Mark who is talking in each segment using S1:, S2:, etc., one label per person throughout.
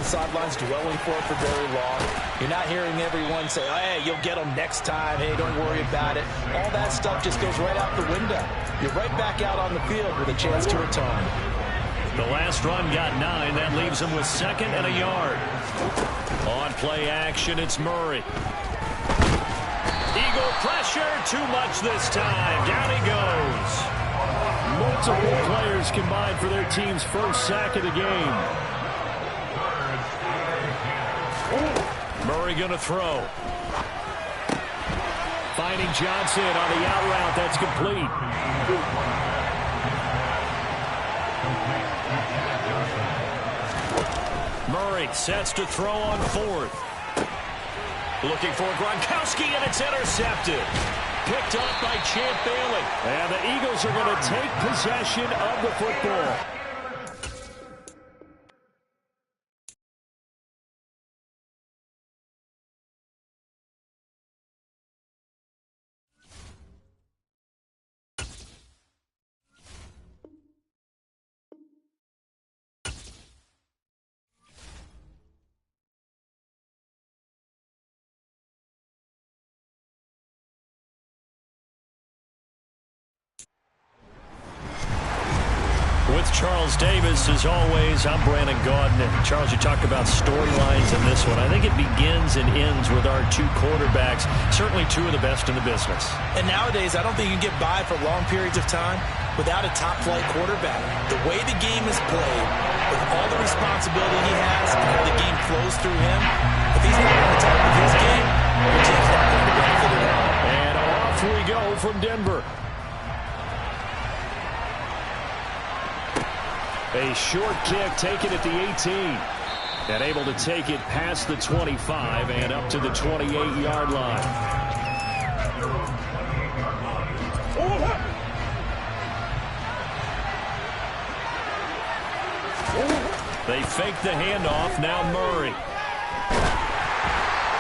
S1: sidelines dwelling for it for very long. You're not hearing everyone say, hey, you'll get them next time. Hey, don't worry about it. All that stuff just goes right out the window. You're right back out on the field with a chance to return.
S2: The last run got 9. That leaves him with 2nd and a yard. On play action, it's Murray. Eagle pressure, too much this time. Down he goes.
S3: Multiple players combined for their team's first sack of the game.
S2: Murray going to throw. Finding Johnson on the out route. That's complete. Murray sets to throw on 4th. Looking for Gronkowski, and it's intercepted. Picked up by Champ Bailey.
S3: And the Eagles are going to take possession of the football.
S2: With Charles Davis, as always, I'm Brandon Gaudin. Charles, you talked about storylines in this one. I think it begins and ends with our 2 quarterbacks, certainly 2 of the best in the business.
S1: And nowadays, I don't think you can get by for long periods of time without a top-flight quarterback. The way the game is played, with all the responsibility he has and how the game flows through him, if he's not on the top of his game, your team's not going to benefit at all.
S3: And off we go from Denver. A short kick taken at the 18. And able to take it past the 25 and up to the 28-yard line. They fake the handoff. Now Murray.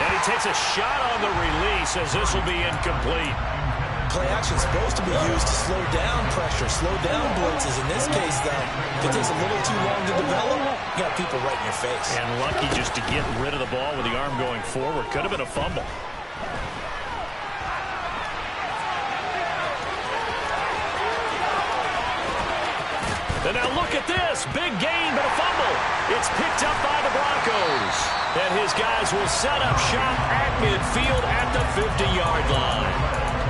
S2: And he takes a shot on the release as this will be incomplete.
S1: Play action is supposed to be used to slow down pressure, slow down blitzes. In this case, though, if it takes a little too long to develop, you got people right in your face.
S2: And lucky just to get rid of the ball with the arm going forward. Could have been a fumble. And now look at this. Big gain, but a fumble. It's picked up by the Broncos. And his guys will set up shop at midfield at the 50-yard line.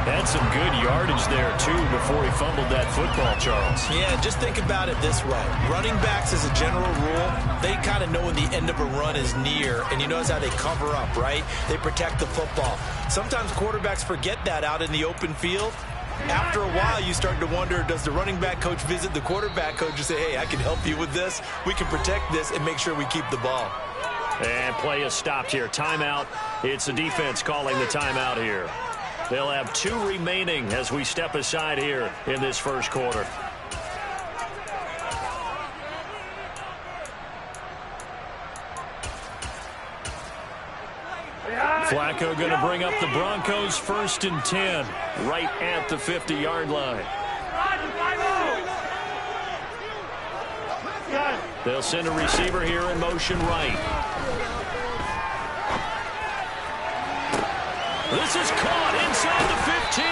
S2: Had some good yardage there, too, before he fumbled that football, Charles.
S1: Yeah, just think about it this way. Running backs, as a general rule, they kind of know when the end of a run is near, and you notice how they cover up, right? They protect the football. Sometimes quarterbacks forget that out in the open field. After a while, you start to wonder, does the running back coach visit the quarterback coach and say, hey, I can help you with this. We can protect this and make sure we keep the ball.
S2: And play is stopped here. Timeout. It's the defense calling the timeout here. They'll have 2 remaining as we step aside here in this first quarter. Flacco going to bring up the Broncos 1st and 10, right at the 50-yard line. They'll send a receiver here in motion right. This is caught inside the 15.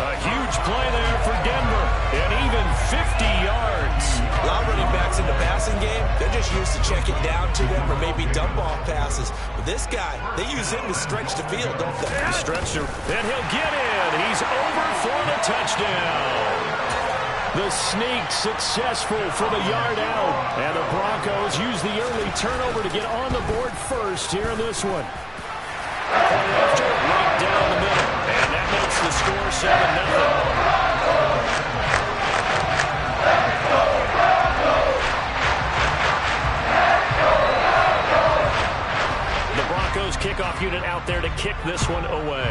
S2: A huge play there for Denver, and even 50 yards.
S1: A lot of running backs in the passing game, they're just used to check it down to them or maybe dump off passes. But this guy, they use him to stretch the field, don't they?
S2: Stretcher, and he'll get in. He's over for the touchdown.
S3: The sneak successful for the yard out. And the Broncos use the early turnover to get on the board first here in this one.
S2: Right down the middle, and that makes the score 7-0. The Broncos kickoff unit out there to kick this one away.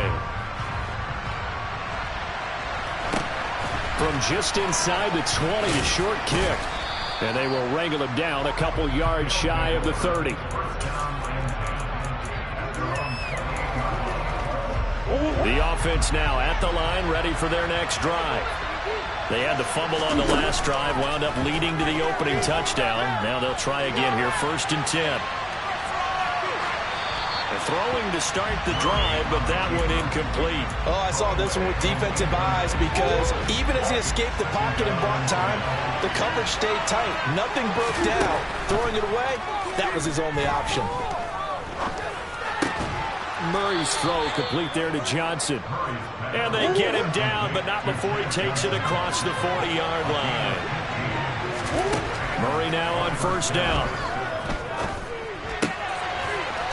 S3: From just inside the 20, a short kick. And they will wrangle him down a couple yards shy of the 30. The offense now at the line, ready for their next drive.
S2: They had the fumble on the last drive, wound up leading to the opening touchdown. Now they'll try again here, 1st and 10. They're throwing to start the drive, but that one incomplete.
S1: Oh, I saw this one with defensive eyes because even as he escaped the pocket and bought time, the coverage stayed tight. Nothing broke down. Throwing it away, that was his only option.
S2: Murray's throw complete there to Johnson. And they get him down, but not before he takes it across the 40-yard line. Murray now on 1st down.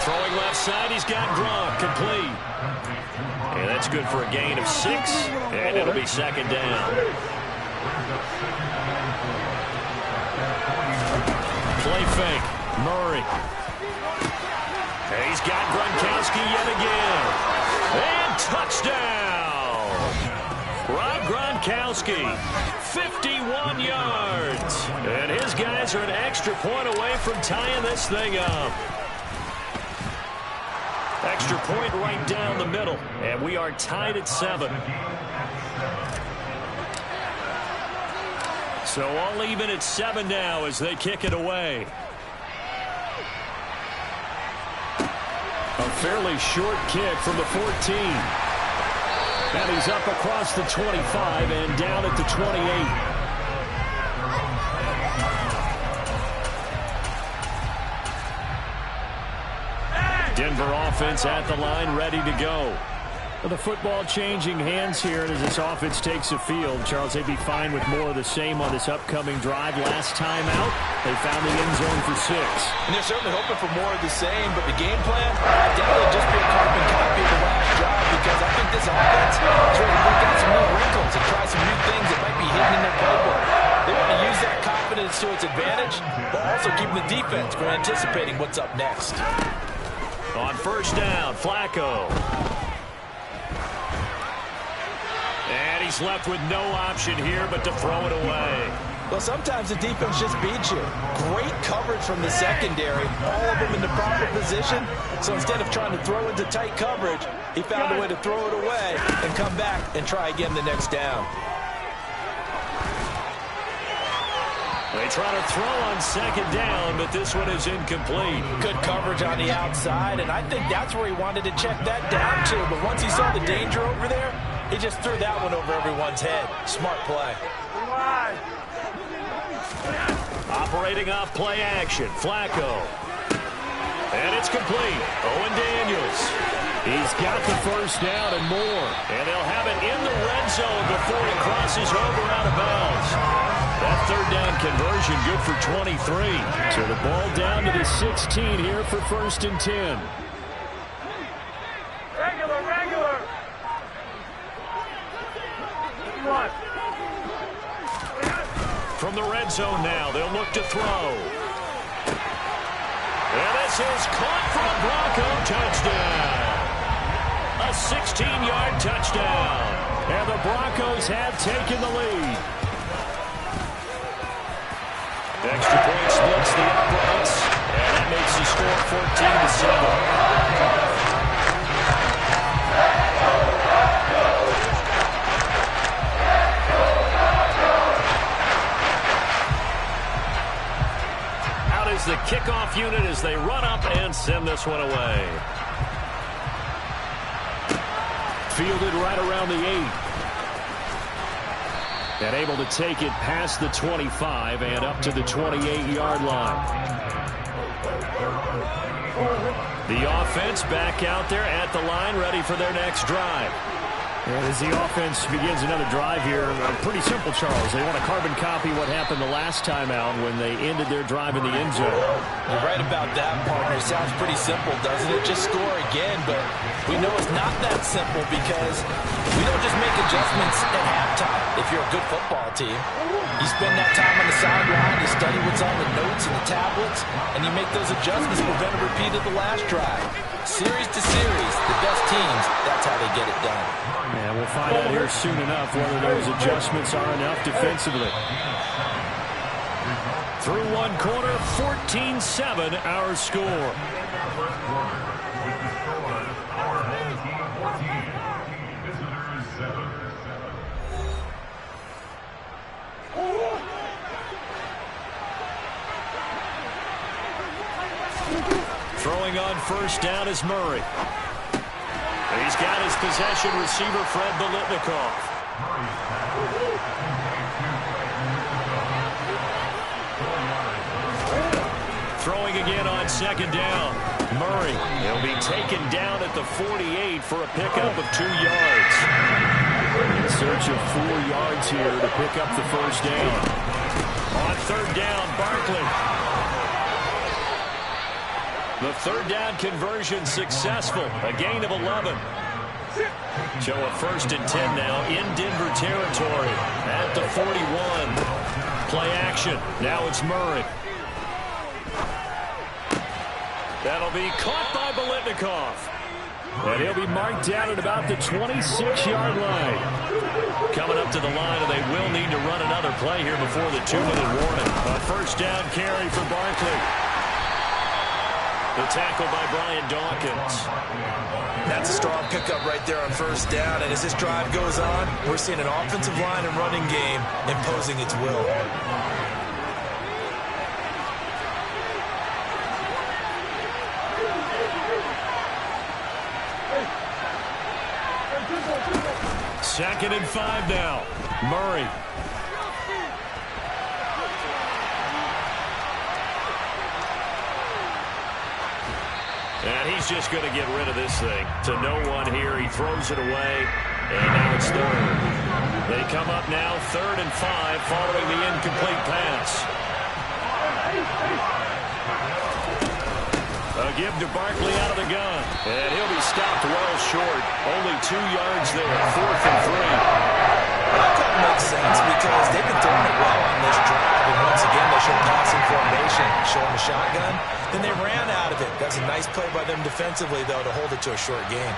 S2: Throwing left side, he's got Gronk, complete. And that's good for a gain of 6, and it'll be 2nd down. Play fake, Murray. He's got Gronkowski yet again. And touchdown! Rob Gronkowski, 51 yards. And his guys are an extra point away from tying this thing up. Extra point right down the middle. And we are tied at 7. So all even at 7 now as they kick it away. A fairly short kick from the 14. And he's up across the 25 and down at the 28. Denver offense at the line, ready to go. The football changing hands here, and as this offense takes the field, Charles, they'd be fine with more of the same on this upcoming drive. Last time out, they found the end zone for 6.
S1: And they're certainly hoping for more of the same, but the game plan, definitely just be a carbon copy of the last drive, because I think this offense is ready to work out some new wrinkles and try some new things that might be hidden in their playbook. They want to use that confidence to its advantage, but also keeping the defense from anticipating what's up next.
S2: On 1st down, Flacco. And he's left with no option here but to throw it away.
S1: Well, sometimes the defense just beats you. Great coverage from the secondary, all of them in the proper position. So instead of trying to throw into tight coverage, he found a way to throw it away and come back and try again the next down.
S2: They try to throw on 2nd down, but this one is incomplete.
S1: Good coverage on the outside, and I think that's where he wanted to check that down to. But once he saw the danger over there, he just threw that one over everyone's head. Smart play.
S2: Operating off play action, Flacco. And it's complete. Owen Daniels. He's got the 1st down and more. And they'll have it in the red zone before he crosses over out of bounds. That 3rd down conversion good for 23. So the ball down to the 16 here for 1st and 10.
S4: Regular.
S2: From the red zone now, they'll look to throw. And this is caught for a Bronco touchdown. A 16-yard touchdown. And the Broncos have taken the lead. Extra point splits the uprights, and that makes the score 14-7. Out is the kickoff unit as they run up and send this one away. Fielded right around the 8. And able to take it past the 25 and up to the 28-yard line. The offense back out there at the line, ready for their next drive. And as the offense begins another drive here, pretty simple, Charles. They want to carbon copy what happened the last time out when they ended their drive in the end zone.
S1: You're right about that, partner. Sounds pretty simple, doesn't it? Just score again, but we know it's not that simple because we don't just make adjustments at halftime if you're a good football team. You spend that time on the sideline, you study what's on the notes and the tablets, and you make those adjustments to prevent a repeat of the last drive. Series to series, the best teams, that's how they get it done.
S2: And we'll find out here soon enough whether those adjustments are enough defensively. Through one quarter, 14-7 our score. Throwing on first down is Murray. He's got his possession receiver, Fred Biletnikoff. Throwing again on second down. Murray, he'll be taken down at the 48 for a pickup of 2 yards.
S3: In search of 4 yards here to pick up the first down.
S2: On third down, Barkley. The third down conversion successful. A gain of 11. Show a 1st and 10 now in Denver territory at the 41. Play action. Now it's Murray. That'll be caught by Biletnikoff.
S3: And he'll be marked down at about the 26-yard line.
S2: Coming up to the line, and they will need to run another play here before the 2-minute warning. A first down carry for Barkley. The tackle by Brian Dawkins.
S1: That's a strong pickup right there on first down. And as this drive goes on, we're seeing an offensive line and running game imposing its will.
S2: Second and 5 now. Murray. And he's just going to get rid of this thing. To no one here. He throws it away. And now it's third. They come up now 3rd and 5 following the incomplete pass. A give to Barkley out of the gun. And he'll be stopped well short. Only 2 yards there. 4th and 3.
S1: That makes sense because they've been throwing it well on this drive. And once again, they showed passing formation, showing the shotgun. Then they ran out of it. That's a nice play by them defensively, though, to hold it to a short game.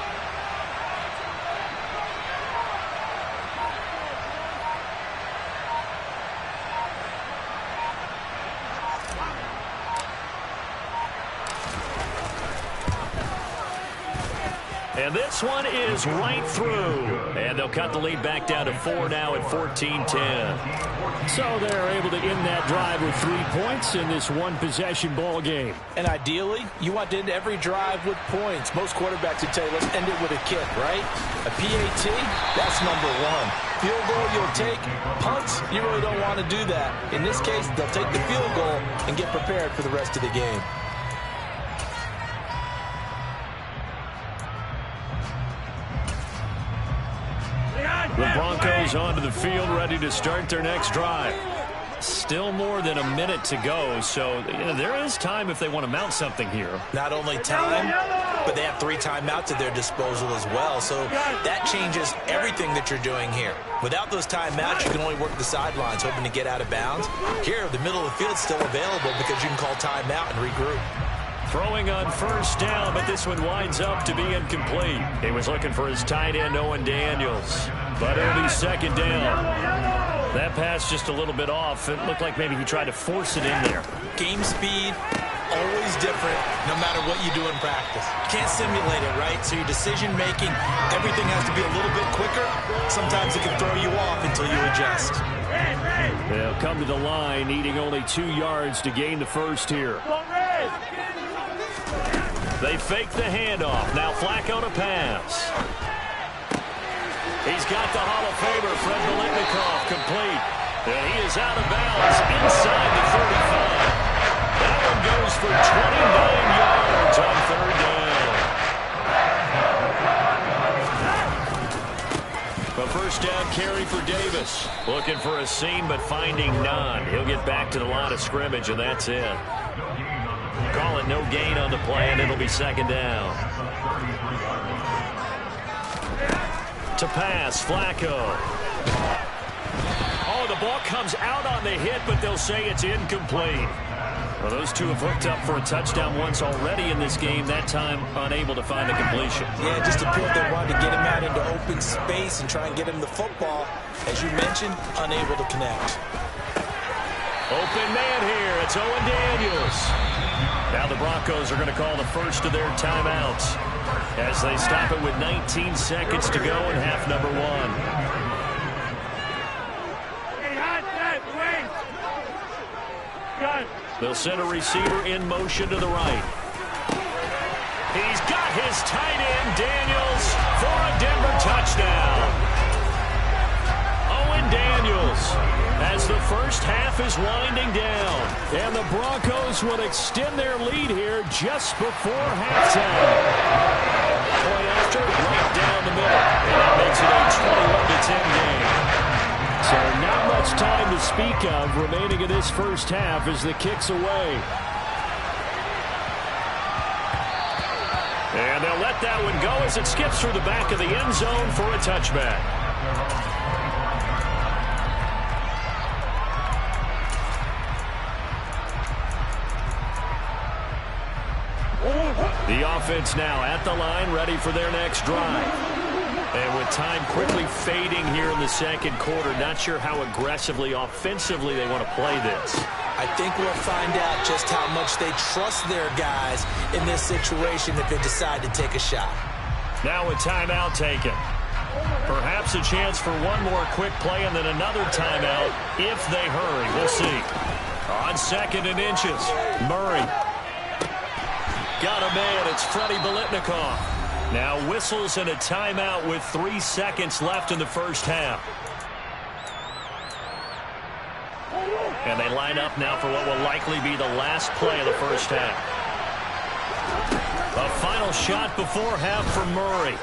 S2: And this one is right through. And they'll cut the lead back down to 4 now at 14-10.
S3: So they're able to end that drive with 3 points in this one-possession ball game.
S1: And ideally, you want to end every drive with points. Most quarterbacks would tell you, let's end it with a kick, right? A PAT, that's number 1. Field goal you'll take. Punts, you really don't want to do that. In this case, they'll take the field goal and get prepared for the rest of the game.
S2: The Broncos onto the field, ready to start their next drive. Still more than a minute to go, so there is time if they want to mount something here.
S1: Not only time, but they have 3 timeouts at their disposal as well, so that changes everything that you're doing here. Without those timeouts, you can only work the sidelines, hoping to get out of bounds. Here, the middle of the field's still available because you can call timeout and regroup.
S2: Throwing on first down, but this one winds up to be incomplete. He was looking for his tight end, Owen Daniels. But it'll be second down. That pass just a little bit off. It looked like maybe he tried to force it in there.
S1: Game speed, always different, no matter what you do in practice. You can't simulate it, right? So your decision-making, everything has to be a little bit quicker. Sometimes it can throw you off until you adjust.
S3: They'll come to the line, needing only 2 yards to gain the first here.
S2: They fake the handoff. Now Flacco to pass. He's got the Hall of Famer, Fred Biletnikoff, complete. And he is out of bounds inside the 35. That one goes for 29 yards on 3rd down. A first down carry for Davis. Looking for a seam, but finding none. He'll get back to the line of scrimmage, and that's it. Call it no gain on the play, and it'll be second down. To pass, Flacco. Oh, the ball comes out on the hit, but they'll say it's incomplete. Well, those two have hooked up for a touchdown once already in this game, that time unable to find the completion.
S1: Yeah, just appeared they wanted to get him out into open space and try and get him the football. As you mentioned, unable to connect.
S2: Open man here. It's Owen Daniels. Now the Broncos are going to call the first of their timeouts as they stop it with 19 seconds to go in half number 1. They'll send a receiver in motion to the right. He's got his tight end, Daniels, for a Denver touchdown. Owen Daniels, as the first half is winding down.
S3: And the Broncos will extend their lead here just before halftime.
S2: Point after, right down the middle. And that makes it a 21-10 game.
S3: So not much time to speak of remaining in this first half as the kick's away.
S2: And they'll let that one go as it skips through the back of the end zone for a touchback. The offense now at the line, ready for their next drive. And with time quickly fading here in the second quarter, not sure how aggressively, offensively they want to play this.
S1: I think we'll find out just how much they trust their guys in this situation if they decide to take a shot.
S2: Now a timeout taken. Perhaps a chance for one more quick play and then another timeout if they hurry. We'll see. On 2nd and inches, Murray. Got a man. It's Freddie Biletnikoff. Now whistles and a timeout with 3 seconds left in the first half. And they line up now for what will likely be the last play of the first half. A final shot before half for Murray.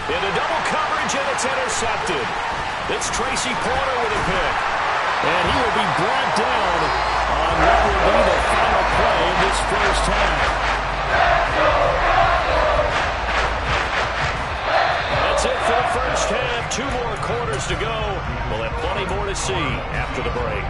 S2: Into double coverage, and it's intercepted. It's Tracy Porter with a pick.
S3: And he will be brought down on what will be the final play of this first half.
S2: That's it for the first half. 2 more quarters to go. We'll have plenty more to see after the break.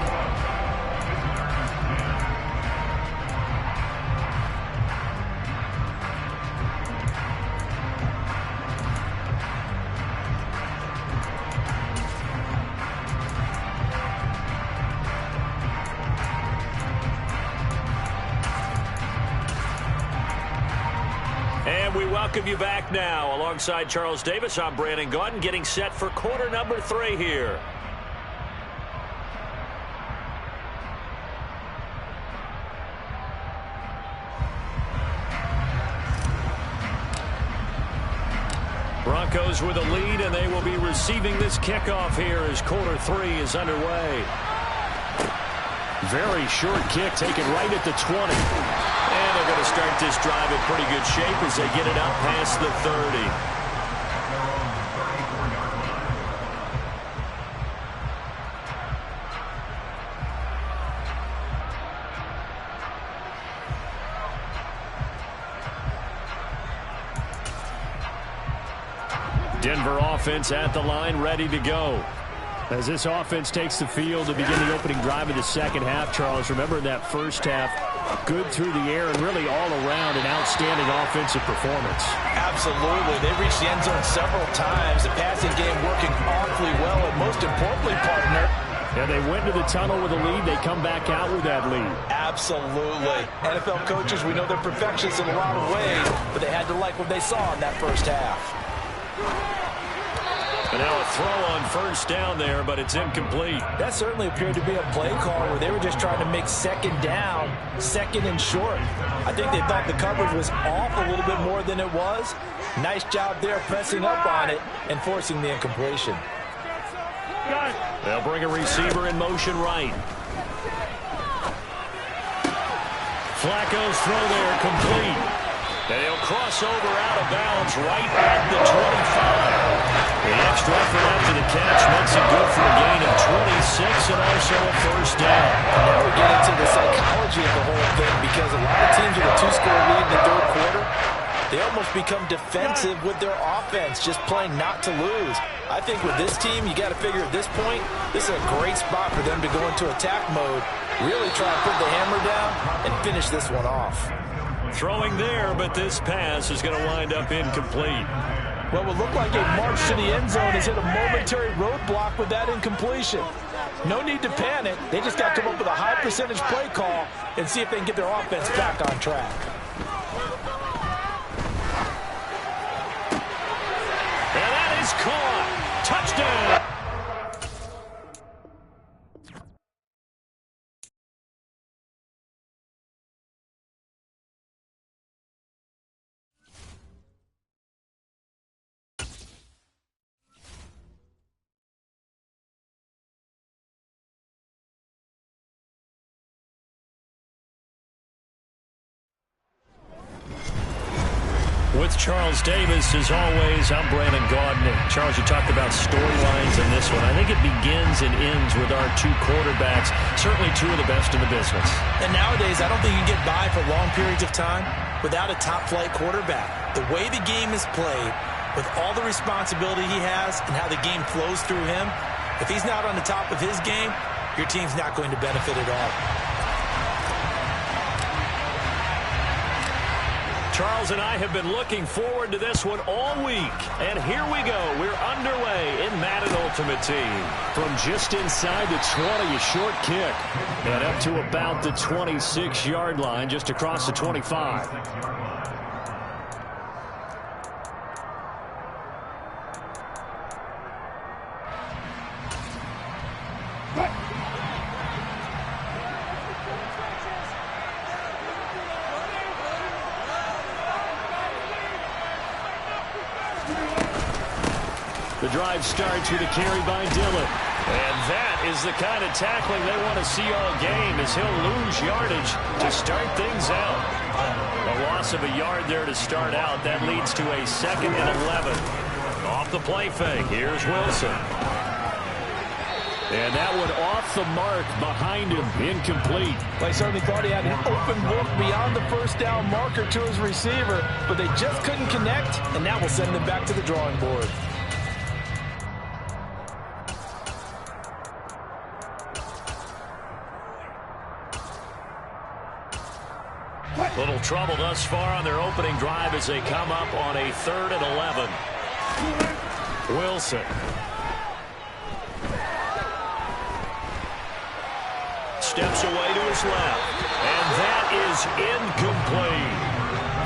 S2: And we welcome you back now. Alongside Charles Davis, I'm Brandon Gaudin, getting set for quarter number 3 here. Broncos with a lead, and they will be receiving this kickoff here as quarter 3 is underway.
S3: Very short kick taken right at the 20.
S2: And they're going to start this drive in pretty good shape as they get it up past the 30. Denver offense at the line, ready to go.
S3: As this offense takes the field to begin the opening drive of the second half, Charles, remember in that first half, good through the air and really all around an outstanding offensive performance.
S1: Absolutely. They reached the end zone several times. The passing game working awfully well, and most importantly, partner,
S3: and they went to the tunnel with a lead. They come back out with that lead.
S1: Absolutely. NFL coaches, we know they're perfectionists in a lot of ways, but they had to like what they saw in that first half.
S2: And now a throw on first down there, but it's incomplete.
S1: That certainly appeared to be a play call where they were just trying to make second down, second and short. I think they thought the coverage was off a little bit more than it was. Nice job there pressing up on it and forcing the incompletion.
S2: They'll bring a receiver in motion right. Flacco's throw there complete. And he'll cross over out of bounds right at the 25. The extra effort after the catch makes it good for a gain of 26 and also a first down.
S1: Now we get into the psychology of the whole thing because a lot of teams with a 2-score lead in the third quarter, they almost become defensive with their offense, just playing not to lose. I think with this team, you got to figure at this point, this is a great spot for them to go into attack mode, really try to put the hammer down and finish this one off.
S2: Throwing there, but this pass is going to wind up incomplete.
S1: What will look like a march to the end zone is hit a momentary roadblock with that incompletion. No need to panic. They just got to come up with a high percentage play call and see if they can get their offense back on track.
S2: And that is caught. Touchdown. With Charles Davis, as always, I'm Brandon Gaudin. Charles, you talked about storylines in this one. I think it begins and ends with our two quarterbacks, certainly two of the best in the business.
S1: And nowadays, I don't think you can get by for long periods of time without a top-flight quarterback. The way the game is played, with all the responsibility he has and how the game flows through him, if he's not on the top of his game, your team's not going to benefit at all.
S2: Charles and I have been looking forward to this one all week. And here we go. We're underway in Madden Ultimate Team.
S3: From just inside the 20, a short kick. And up to about the 26-yard line, just across the 25. The drive starts with a carry by Dillon.
S2: And that is the kind of tackling they want to see all game, as he'll lose yardage to start things out. A loss of a yard there to start out. That leads to a 2nd and 11. Off the play fake. Here's Wilson.
S3: And that one off the mark behind him, incomplete.
S1: Well, he certainly thought he had an open look beyond the first down marker to his receiver, but they just couldn't connect, and that will send them back to the drawing board.
S2: Little trouble thus far on their opening drive as they come up on a 3rd and 11. Wilson. Steps away to his left. And that is incomplete.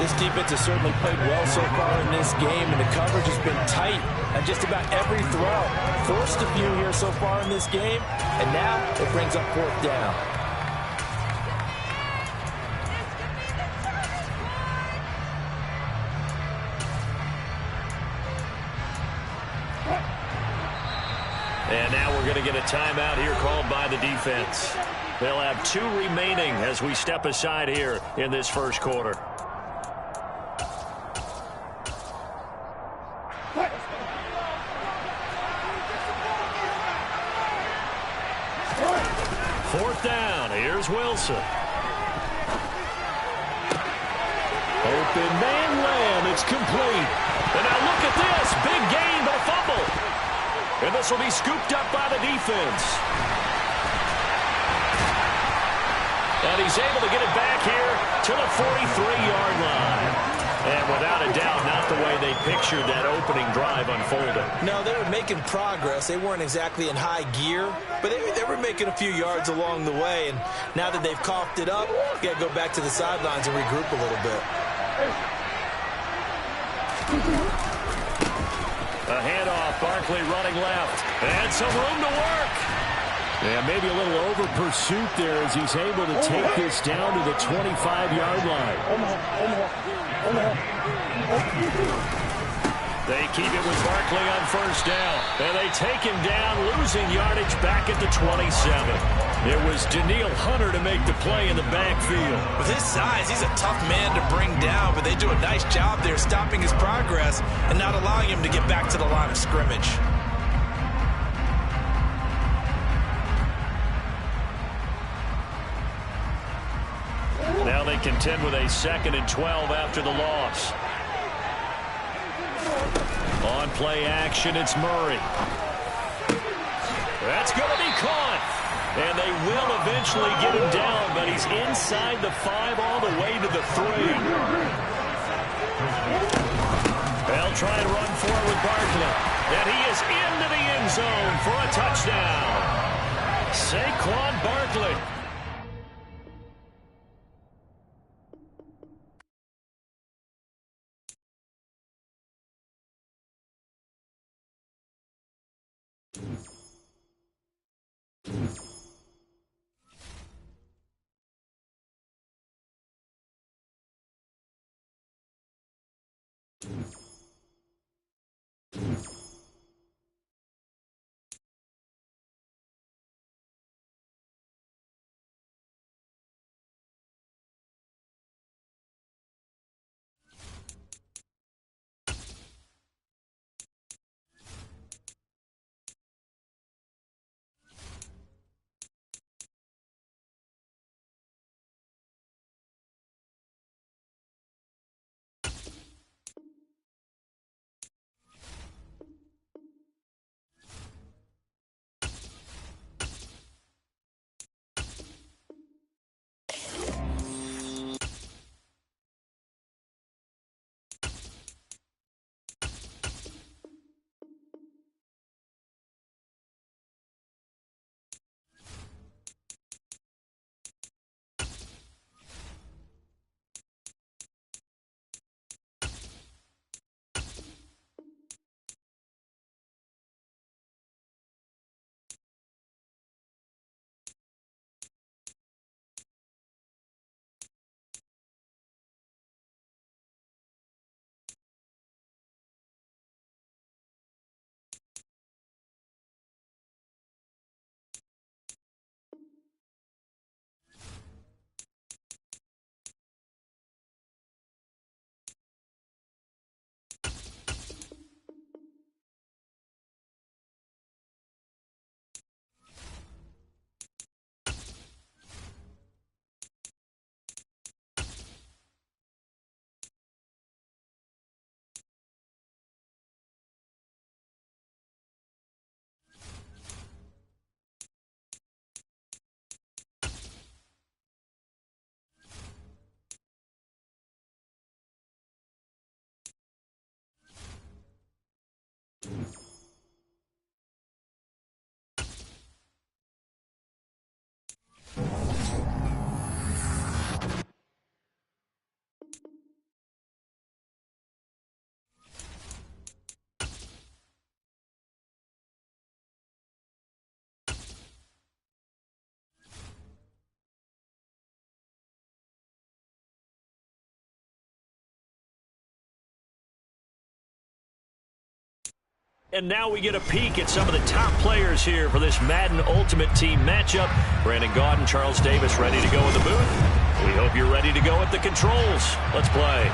S1: This defense has certainly played well so far in this game, and the coverage has been tight on just about every throw. Forced a few here so far in this game, and now it brings up 4th down.
S2: And now we're going to get a timeout here called by the defense. They'll have 2 remaining as we step aside here in this first quarter. Fourth down. Here's Wilson.
S3: Open man lamb. It's complete.
S2: And now look at this. Big gain, but a fumble. And this will be scooped up by the defense. And he's able to get it back here to the 43-yard line. And without a doubt, not the way they pictured that opening drive unfolding.
S1: No, they were making progress. They weren't exactly in high gear, but they were making a few yards along the way. And now that they've coughed it up, you got to go back to the sidelines and regroup a little bit.
S2: A handoff, Barkley running left. And some room to work.
S3: Yeah, maybe a little over pursuit there as he's able to take this down to the 25-yard line.
S2: They keep it with Barkley on first down. And they take him down, losing yardage back at the 27. It was Daniil Hunter to make the play in the backfield.
S1: With his size, he's a tough man to bring down, but they do a nice job there stopping his progress and not allowing him to get back to the line of scrimmage.
S2: Now they contend with a 2nd and 12 after the loss. On play action, it's Murray. That's going to be caught. And they will eventually get him down, but he's inside the 5 all the way to the 3. They'll try and run for it with Barkley. And he is into the end zone for a touchdown. Saquon Barkley. And now we get a peek at some of the top players here for this Madden Ultimate Team matchup. Brandon Gaudin, Charles Davis ready to go in the booth. We hope you're ready to go at the controls. Let's play.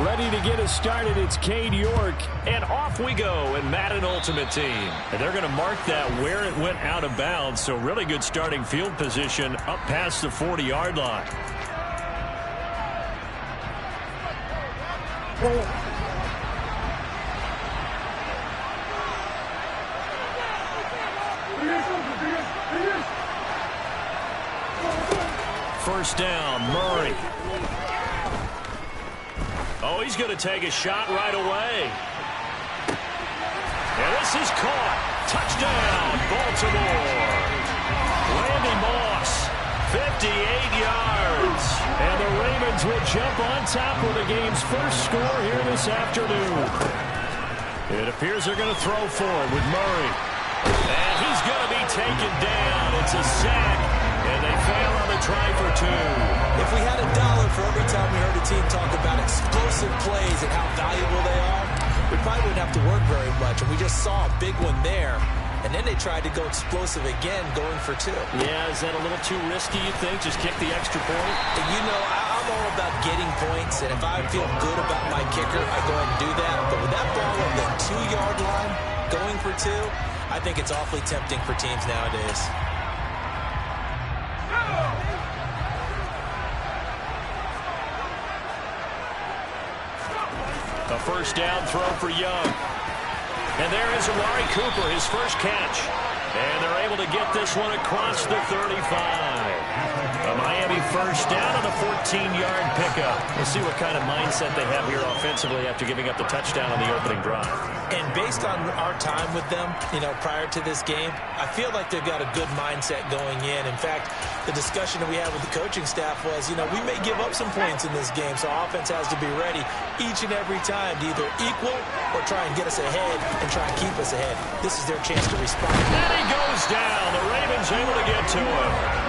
S3: Ready to get us started, it's Cade York.
S2: And off we go in Madden Ultimate Team. And they're going to mark that where it went out of bounds, so really good starting field position up past the 40-yard line. First down, Murray. Oh, he's going to take a shot right away. And this is caught. Touchdown, Baltimore. Randy Moss, 58 yards. And the Ravens will jump on top with the game's first score here this afternoon. It appears they're going to throw forward with Murray. And he's going to be taken down. It's a sack, and they fail on the try for two.
S1: If we had $1 for every time we heard a team talk about explosive plays and how valuable they are, we probably wouldn't have to work very much. And we just saw a big one there. And then they tried to go explosive again, going for two.
S2: Yeah, is that a little too risky, you think? Just kick the extra point?
S1: You know, I'm all about getting points. And if I feel good about my kicker, I go ahead and do that. But with that ball on the 2-yard line, going for two, I think it's awfully tempting for teams nowadays.
S2: A first down throw for Young. And there is Amari Cooper, his first catch. And they're able to get this one across the 35. A Miami first down on the 14-yard pickup. We'll see what kind of mindset they have here offensively after giving up the touchdown on the opening drive.
S1: And based on our time with them, you know, prior to this game, I feel like they've got a good mindset going in. In fact, the discussion that we had with the coaching staff was, you know, we may give up some points in this game, so our offense has to be ready each and every time to either equal or try and get us ahead and try and keep us ahead. This is their chance to respond.
S2: And he goes down. The Ravens able to get to him.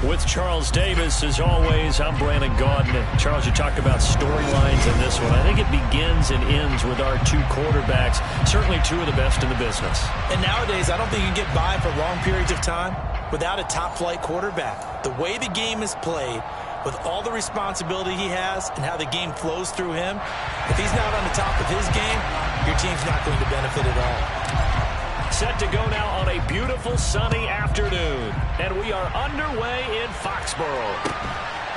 S3: With Charles Davis, as always, I'm Brandon Gaudin. Charles, you talked about storylines in this one. I think it begins and ends with our two quarterbacks, certainly two of the best in the business.
S1: And nowadays, I don't think you can get by for long periods of time without a top-flight quarterback. The way the game is played, with all the responsibility he has and how the game flows through him, if he's not on the top of his game, your team's not going to benefit at all.
S2: Set to go now on a beautiful sunny afternoon. And we are underway in Foxborough.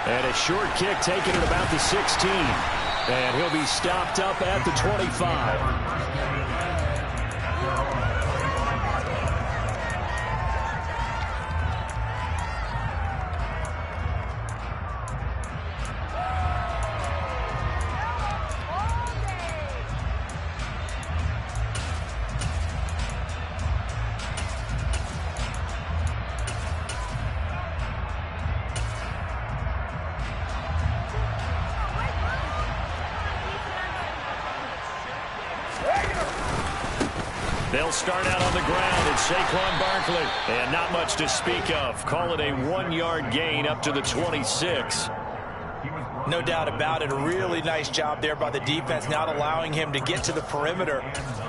S3: And a short kick taken at about the 16. And he'll be stopped up at the 25.
S2: They'll start out on the ground. It's Saquon Barkley. And not much to speak of. Call it a 1-yard gain up to the 26.
S1: No doubt about it. A really nice job there by the defense, not allowing him to get to the perimeter.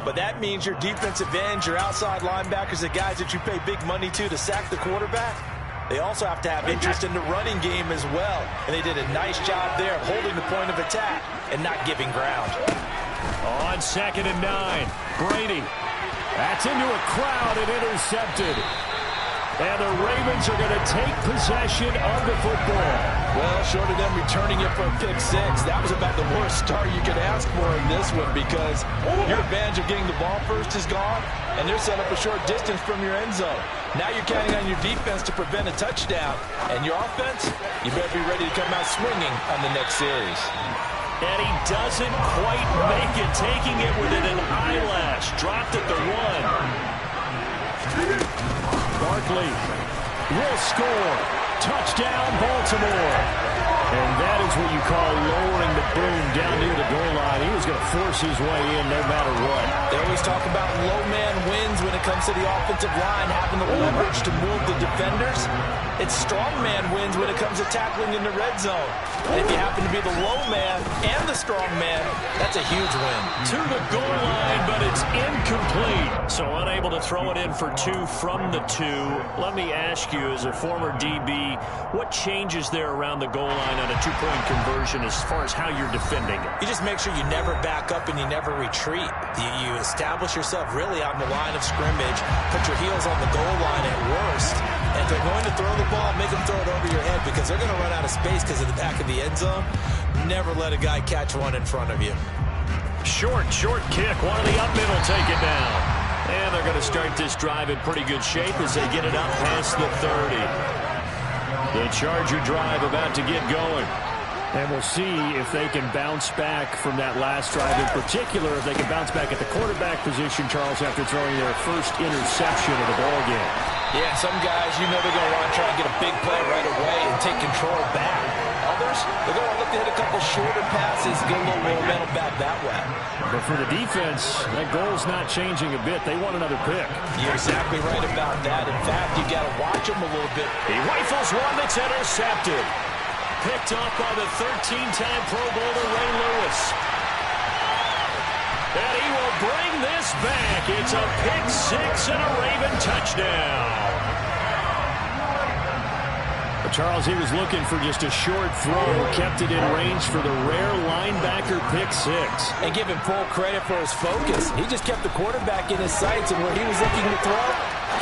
S1: But that means your defensive ends, your outside linebackers, the guys that you pay big money to sack the quarterback, they also have to have interest in the running game as well. And they did a nice job there of holding the point of attack and not giving ground.
S2: On 2nd and 9, Brady. That's into a crowd and intercepted. And the Ravens are going to take possession of the football.
S1: Well, short of them returning it for a pick six, that was about the worst start you could ask for in this one, because your advantage of getting the ball first is gone, and they're set up a short distance from your end zone. Now you're counting on your defense to prevent a touchdown, and your offense, you better be ready to come out swinging on the next series.
S2: And he doesn't quite make it, taking it within an eyelash. Dropped at the 1.
S3: Barkley will score. Touchdown, Baltimore. And that is what you call lowering the boom down near the goal line. He was going to force his way in no matter what.
S1: They always talk about low man wins when it comes to the offensive line, having the leverage to move the defenders. It's strong man wins when it comes to tackling in the red zone. And if you happen to be the low man and the strong man, that's a huge win.
S2: To the goal line, but it's incomplete. So unable to throw it in for 2 from the 2. Let me ask you, as a former DB, what changes there around the goal line on a 2-point conversion as far as how you're defending it?
S1: You just make sure you never back up and you never retreat. You establish yourself really on the line of scrimmage, put your heels on the goal line at worst, and if they're going to throw the ball, make them throw it over your head, because they're going to run out of space because of the back of the end zone. Never let a guy catch one in front of you.
S2: Short kick. One of the up middle take it down. And they're going to start this drive in pretty good shape as they get it up past the 30. The Charger drive about to get going.
S3: And we'll see if they can bounce back from that last drive, in particular, if they can bounce back at the quarterback position, Charles, after throwing their first interception of the ball game.
S1: Yeah, some guys, you know they're going to want to try and get a big play right away and take control back. Others, they're going to look to hit a couple shorter passes, get a little momentum back that way.
S3: But for the defense, that goal's not changing a bit. They want another pick.
S1: You're exactly right about that. In fact, you got to watch them a little bit.
S2: He rifles one that's intercepted. Picked up by the 13-time Pro Bowler Ray Lewis. And he will bring this back. It's a pick six and a Raven touchdown.
S3: The Charles, he was looking for just a short throw, kept it in range for the rare linebacker pick six.
S1: And give him full credit for his focus. He just kept the quarterback in his sights, and where he was looking to throw,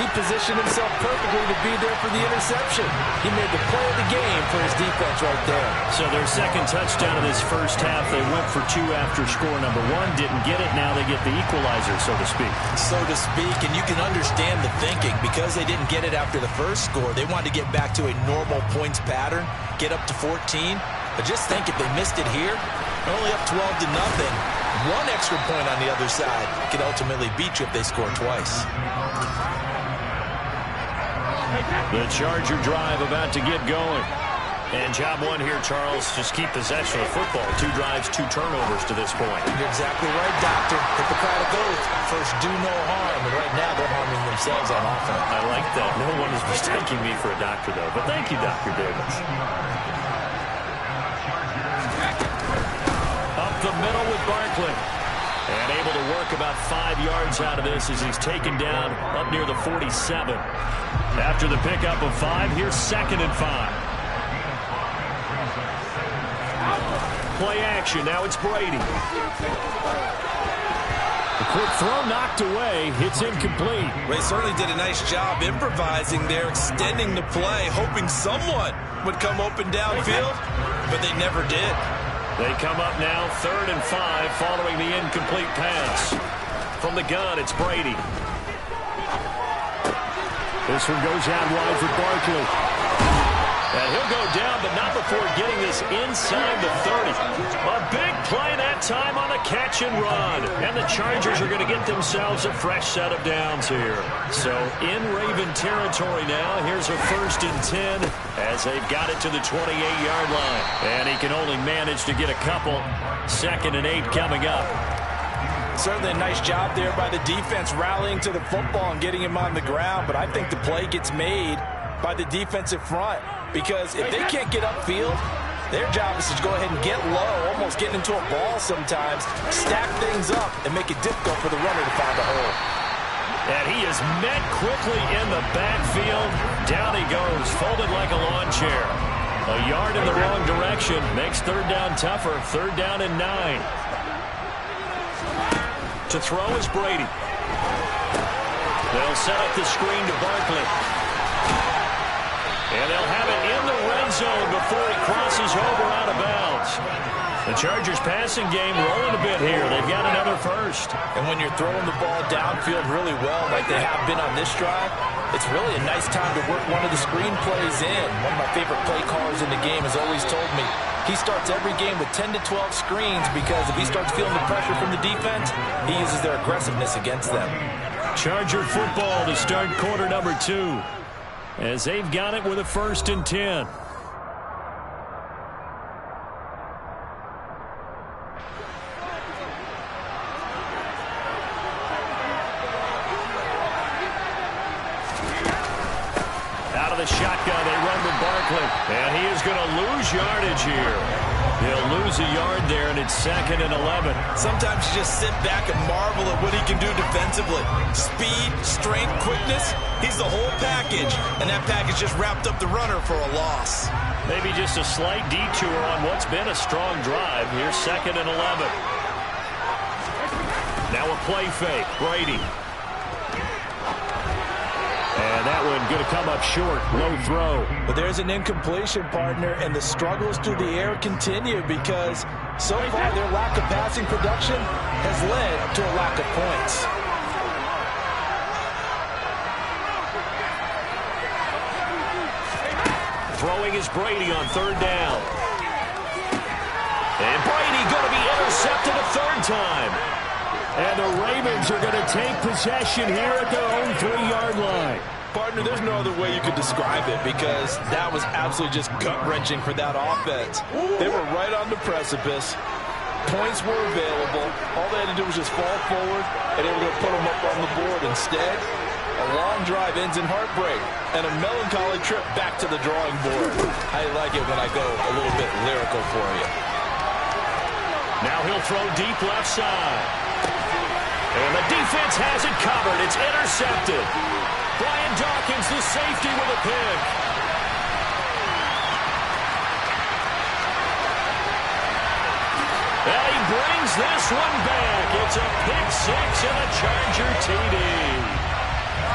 S1: he positioned himself perfectly to be there for the interception. He made the play of the game for his defense right there.
S3: So their second touchdown of this first half, they went for 2 after score number 1. Didn't get it. Now they get the equalizer, so to speak.
S1: So to speak, and you can understand the thinking. Because they didn't get it after the first score, they wanted to get back to a normal points pattern, get up to 14. But just think, if they missed it here, they're only up 12-0. One extra point on the other side could ultimately beat you if they score twice.
S3: The Charger drive about to get going. And job one here, Charles, just keep possession of football. 2 drives, 2 turnovers to this point.
S1: You're exactly right, Doctor. Hippocratic oath. First, do no harm. And right now, they're harming themselves on offense.
S3: I like that. No one is mistaking me for a doctor, though. But thank you, Dr. Davis. Up the middle with Barkley. And able to work about 5 yards out of this as he's taken down up near the 47. After the pickup of 5, here's 2nd and 5. Play action. Now it's Brady. The quick throw knocked away. It's incomplete.
S1: They certainly did a nice job improvising there, extending the play, hoping someone would come open downfield, but they never did.
S3: They come up now 3rd and 5 following the incomplete pass. From the gun, it's Brady. This one goes out wide for Barkley. And he'll go down, but not before getting this inside the 30. A big play that time on a catch and run. And the Chargers are going to get themselves a fresh set of downs here. So in Raven territory now, here's a 1st and 10 as they've got it to the 28-yard line. And he can only manage to get a couple. 2nd and 8 coming up.
S1: Certainly a nice job there by the defense rallying to the football and getting him on the ground. But I think the play gets made by the defensive front. Because if they can't get upfield, their job is to go ahead and get low, almost getting into a ball sometimes, stack things up, and make it difficult for the runner to find a hole.
S3: And he is met quickly in the backfield. Down he goes, folded like a lawn chair. A yard in the wrong direction makes 3rd down tougher. 3rd down and 9. To throw is Brady. They'll set up the screen to Barkley. And they'll have it in the red zone before he crosses over out of bounds. The Chargers passing game rolling a bit here. They've got another first.
S1: And when you're throwing the ball downfield really well like they have been on this drive, it's really a nice time to work one of the screen plays in. One of my favorite play callers in the game has always told me he starts every game with 10 to 12 screens because if he starts feeling the pressure from the defense, he uses their aggressiveness against them.
S3: Charger football to start quarter number 2. As they've got it with a 1st and 10. Out of the shotgun, they run with Barkley. And he is going to lose yardage here. He'll lose a yard there, and it's 2nd and 11.
S1: Sometimes you just sit back and marvel at what he can do defensively. Speed, strength, quickness, he's the whole package. And that package just wrapped up the runner for a loss.
S3: Maybe just a slight detour on what's been a strong drive. Here's 2nd and 11. Now a play fake, Brady. And that one going to come up short. Low throw.
S1: But there's an incompletion, partner, and the struggles through the air continue because so far their lack of passing production has led to a lack of points.
S3: Throwing is Brady on 3rd down. And Brady going to be intercepted a 3rd time. And the Ravens are going to take possession here at their own 3-yard line.
S1: Partner, there's no other way you could describe it because that was absolutely just gut-wrenching for that offense. They were right on the precipice. Points were available. All they had to do was just fall forward, and they were going to put them up on the board. Instead, a long drive ends in heartbreak and a melancholy trip back to the drawing board. I like it when I go a little bit lyrical for you.
S3: Now he'll throw deep left side. And the defense has it covered. It's intercepted. Brian Dawkins, the safety, with a pick.
S2: Throws this one back. It's a pick six and a Charger TD.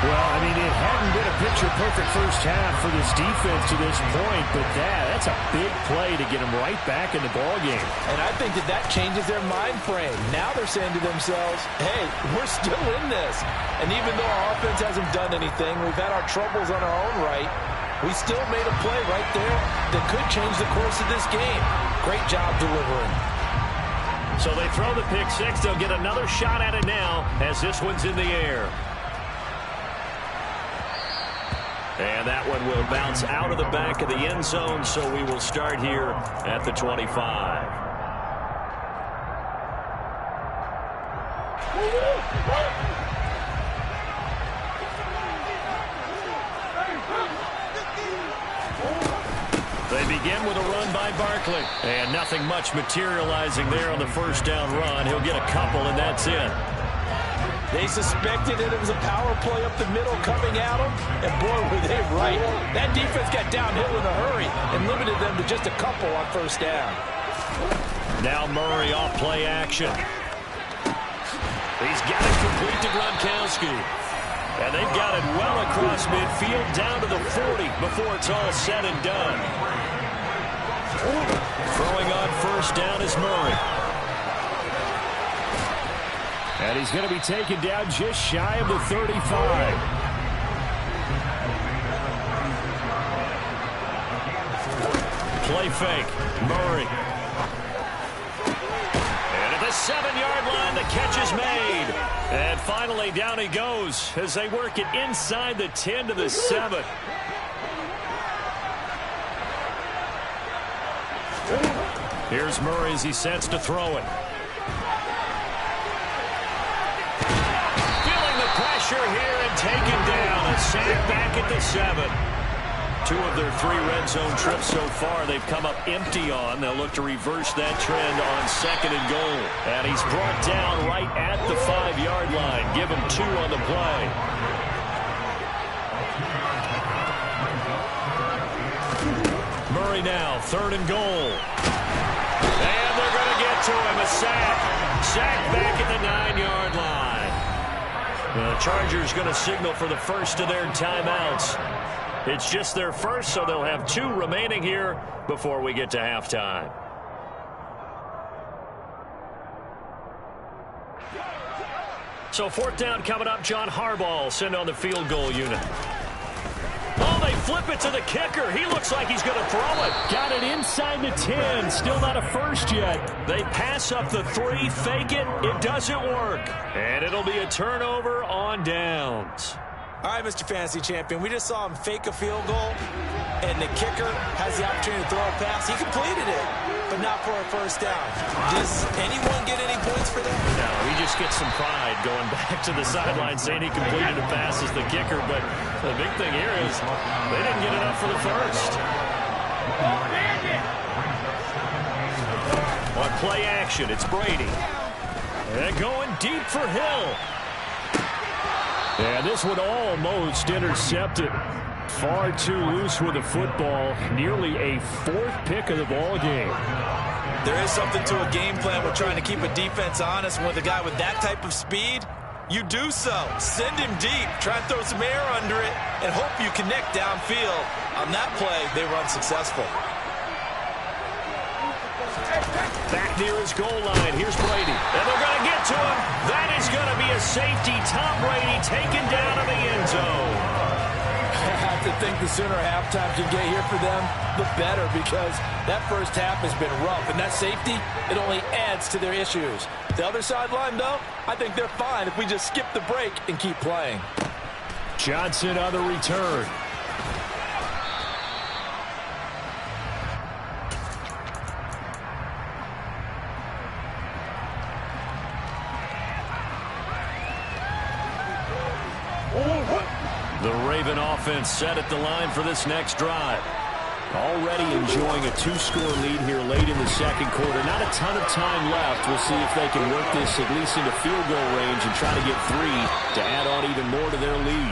S3: Well, I mean, it hadn't been a picture-perfect first half for this defense to this point, but that's a big play to get them right back in the ballgame.
S1: And I think that changes their mind frame. Now they're saying to themselves, hey, we're still in this. And even though our offense hasn't done anything, we've had our troubles on our own right, we still made a play right there that could change the course of this game. Great job delivering.
S2: So they throw the pick six. They'll get another shot at it now as this one's in the air. And that one will bounce out of the back of the end zone, so we will start here at the 25. They begin with a run by Barkley. And nothing much materializing there on the first down run. He'll get a couple, and that's it.
S1: They suspected it was a power play up the middle coming at them, and boy, were they right. That defense got downhill in a hurry and limited them to just a couple on first down.
S2: Now Murray off play action. He's got it complete to Gronkowski. And they've got it well across midfield down to the 40 before it's all said and done. Throwing on first down is Murray.
S3: And he's going to be taken down just shy of the 35.
S2: Play fake. Murray. And at the 7-yard line, the catch is made. And finally, down he goes as they work it inside the 10 to the 7. Here's Murray as he sets to throw it. Pressure here and taken down. A sack back at the 7. 2 of their 3 red zone trips so far they've come up empty on. They'll look to reverse that trend on 2nd and goal. And he's brought down right at the 5-yard line. Give him 2 on the play. Murray now, 3rd and goal. And they're going to get to him. A sack. Sack back at the 9-yard line. The Chargers going to signal for the first of their timeouts. It's just their first, so they'll have 2 remaining here before we get to halftime. So 4th down coming up. John Harbaugh will send on the field goal unit. Oh, they flip it to the kicker. He looks like he's going to throw it.
S3: Got it inside the 10. Still not a first yet.
S2: They pass up the 3, fake it. It doesn't work. And it'll be a turnover on downs.
S1: All right, Mr. Fantasy Champion, we just saw him fake a field goal, and the kicker has the opportunity to throw a pass. He completed it, but not for a first down. Does anyone get any points for that?
S2: No, he just gets some pride going back to the sideline saying he completed a pass as the kicker, but the big thing here is they didn't get enough for the first. On play action, it's Brady. And going deep for Hill.
S3: And this one almost intercepted. Far too loose with the football. Nearly a 4th pick of the ball game.
S1: There is something to a game plan with trying to keep a defense honest. With a guy with that type of speed, you do so. Send him deep. Try and throw some air under it and hope you connect downfield. On that play, they were unsuccessful.
S2: Back near his goal line. Here's Brady. And they're going to get to him. That is going to be a safety. Tom Brady taken down in the end zone.
S1: I have to think the sooner halftime can get here for them, the better, because that first half has been rough. And that safety, it only adds to their issues. The other sideline, though, I think they're fine if we just skip the break and keep playing.
S3: Johnson on the return.
S2: The Raven offense set at the line for this next drive. Already enjoying a 2-score lead here late in the 2nd quarter. Not a ton of time left. We'll see if they can work this at least into field goal range and try to get 3 to add on even more to their lead.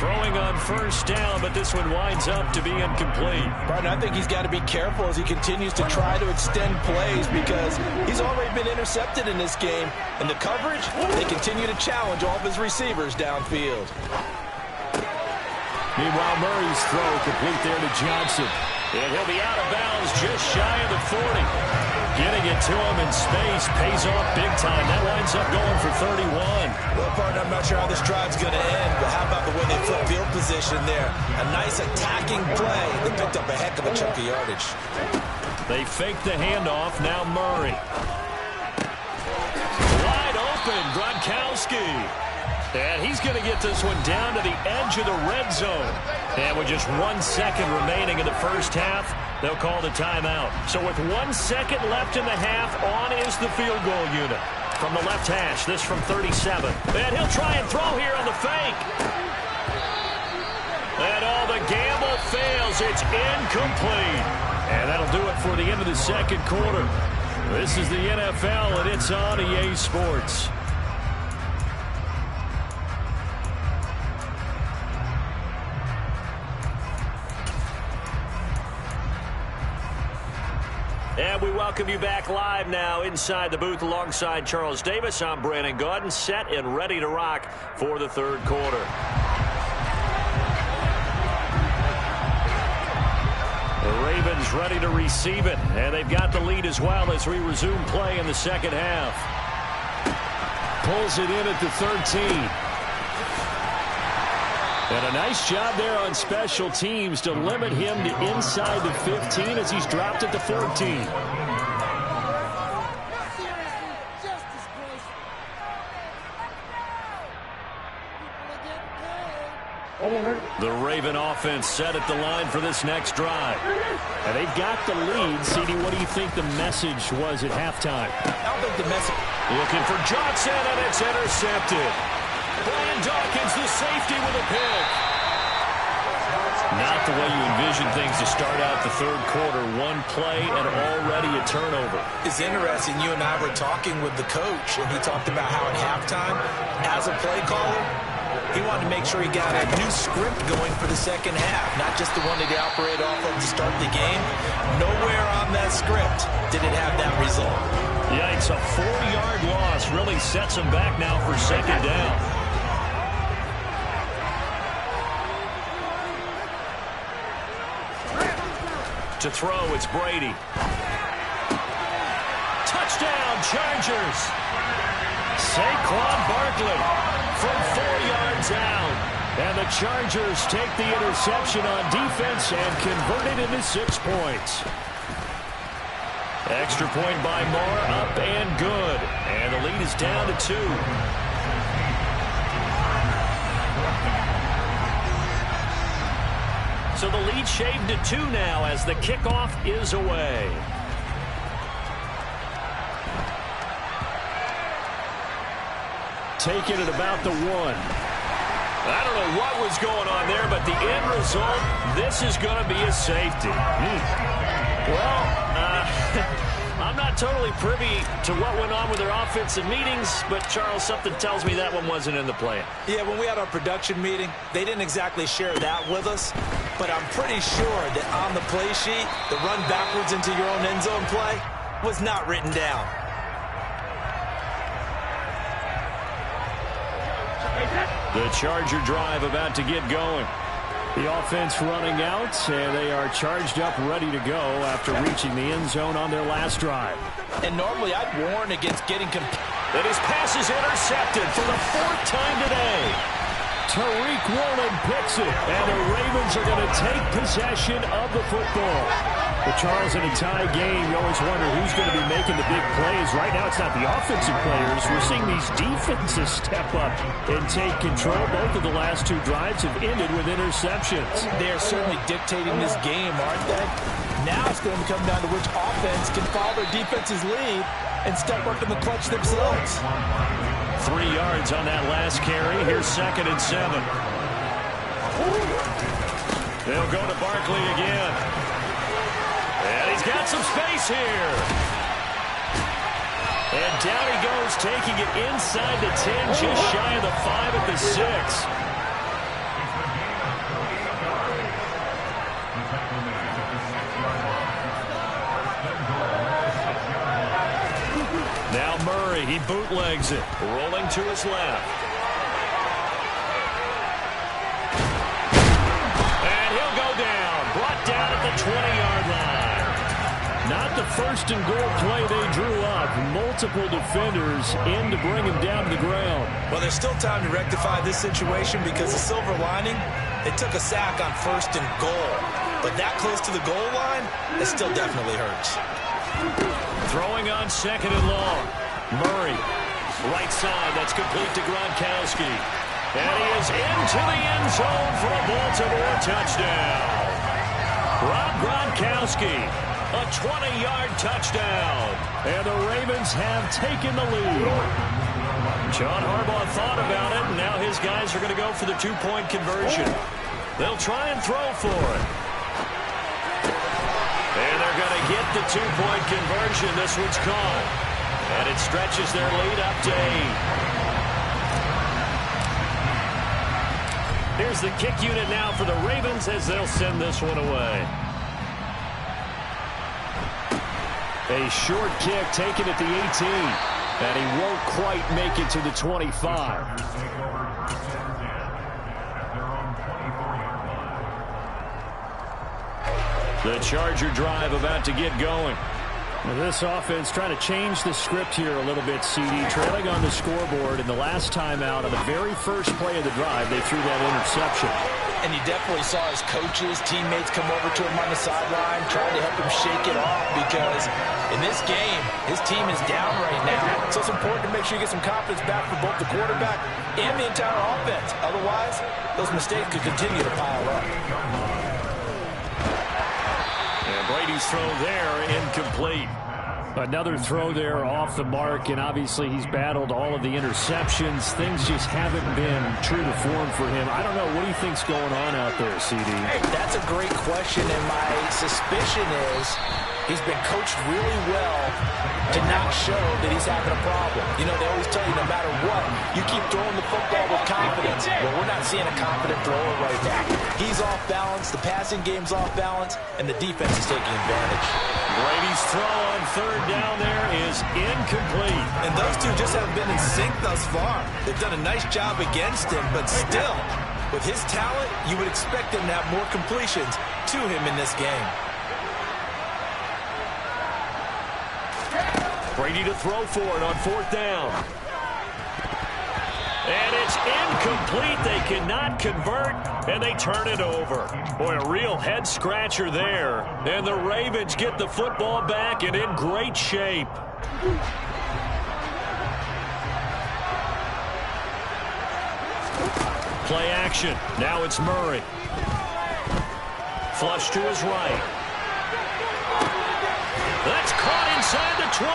S2: Throwing on first down, but this one winds up to be incomplete.
S1: Partner, I think he's got to be careful as he continues to try to extend plays because he's already been intercepted in this game. And the coverage, they continue to challenge all of his receivers downfield.
S2: Meanwhile, Murray's throw complete there to Johnson. And he'll be out of bounds just shy of the 40. Getting it to him in space pays off big time. That winds up going for 31.
S1: Well, partner, I'm not sure how this drive's going to end, but how about the way they flip field position there? A nice attacking play. They picked up a heck of a chunk of yardage.
S2: They fake the handoff. Now Murray. Wide open, Gronkowski. And he's going to get this one down to the edge of the red zone. And with just 1 second remaining in the first half, they'll call the timeout. So with 1 second left in the half, on is the field goal unit. From the left hash, this from 37. And he'll try and throw here on the fake. And all the gamble fails. It's incomplete. And that'll do it for the end of the second quarter. This is the NFL, and it's on EA Sports. And we welcome you back live now inside the booth alongside Charles Davis. I'm Brandon Gaudin, set and ready to rock for the third quarter. The Ravens ready to receive it, and they've got the lead as well as we resume play in the second half. Pulls it in at the 13. And a nice job there on special teams to limit him to inside the 15 as he's dropped at the 14. The Raven offense set at the line for this next drive. And they've got the lead. CD, what do you think the message was at halftime?
S1: I don't think the message...
S2: Looking for Johnson, and it's intercepted. Brian Dawkins, the safety with a pick. Not the way you envision things to start out the third quarter. One play and already a turnover.
S1: It's interesting. You and I were talking with the coach, and he talked about how at halftime, as a play caller, he wanted to make sure he got a new script going for the second half, not just the one that he operated off of to start the game. Nowhere on that script did it have that result.
S2: Yeah, it's a 4-yard loss. Really sets him back now for second down. To throw, it's Brady. Touchdown, Chargers. Saquon Barkley from 4 yards out. And the Chargers take the interception on defense and convert it into 6 points. Extra point by Moore, up and good. And the lead is down to 2. So the lead shaved to 2 now as the kickoff is away. Taking it about the 1. I don't know what was going on there, but the end result, this is going to be a safety. Well, I'm not totally privy to what went on with their offensive meetings, but, Charles, something tells me that one wasn't in the plan.
S1: Yeah, when we had our production meeting, they didn't exactly share that with us, but I'm pretty sure that on the play sheet, the run backwards into your own end zone play was not written down.
S2: The Charger drive about to get going. The offense running out, and they are charged up, ready to go after reaching the end zone on their last drive.
S1: And normally I'd warn against getting...
S2: And his pass is intercepted for the 4th time today. Tariq Woolen picks it, and the Ravens are going to take possession of the football. But Charles, in a tie game, you always wonder who's going to be making the big plays. Right now, it's not the offensive players. We're seeing these defenses step up and take control. Both of the last 2 drives have ended with interceptions.
S1: They are certainly dictating this game, aren't they? Now it's going to come down to which offense can follow their defense's lead and step up in the clutch themselves.
S2: 3 yards on that last carry. Here's 2nd and 7. They'll go to Barkley again. And he's got some space here. And down he goes, taking it inside the 10, just shy of the 5 at the 6. Murray, he bootlegs it, rolling to his left. And he'll go down, brought down at the 20-yard line. Not the first and goal play they drew up. Multiple defenders in to bring him down to the ground.
S1: Well, there's still time to rectify this situation because the silver lining, they took a sack on first and goal. But that close to the goal line, it still definitely hurts.
S2: Throwing on second and long. Murray, right side, that's complete to Gronkowski. And he is into the end zone for a Baltimore touchdown. Rob Gronkowski, a 20-yard touchdown. And the Ravens have taken the lead. John Harbaugh thought about it, and now his guys are going to go for the two-point conversion. They'll try and throw for it. And they're going to get the two-point conversion. This one's caught. And it stretches their lead up to 8. Here's the kick unit now for the Ravens as they'll send this one away. A short kick taken at the 18. And he won't quite make it to the 25. The Charger drive about to get going.
S3: Well, this offense trying to change the script here a little bit, CD. Trailing on the scoreboard, and the last time out on the very first play of the drive, they threw that interception.
S1: And you definitely saw his coaches, teammates come over to him on the sideline, trying to help him shake it off because in this game, his team is down right now. So it's important to make sure you get some confidence back for both the quarterback and the entire offense. Otherwise, those mistakes could continue to pile up.
S2: And Brady's throw there, incomplete.
S3: Another throw there off the mark, and obviously he's battled all of the interceptions. Things just haven't been true to form for him. I don't know. What do you think's going on out there, CD?
S1: That's a great question, and my suspicion is he's been coached really well to not show that he's having a problem. You know, they always tell you no matter what, you keep throwing the football with confidence. Well, we're not seeing a confident thrower right now. He's off balance, the passing game's off balance, and the defense is taking advantage.
S2: Brady's throw on third down there is incomplete.
S1: And those two just haven't been in sync thus far. They've done a nice job against him, but still, with his talent, you would expect him to have more completions to him in this game.
S2: Brady to throw for it on fourth down. And it's incomplete. They cannot convert, and they turn it over. Boy, a real head-scratcher there. And the Ravens get the football back and in great shape. Play action. Now it's Murray. Flush to his right. That's caught inside the 20.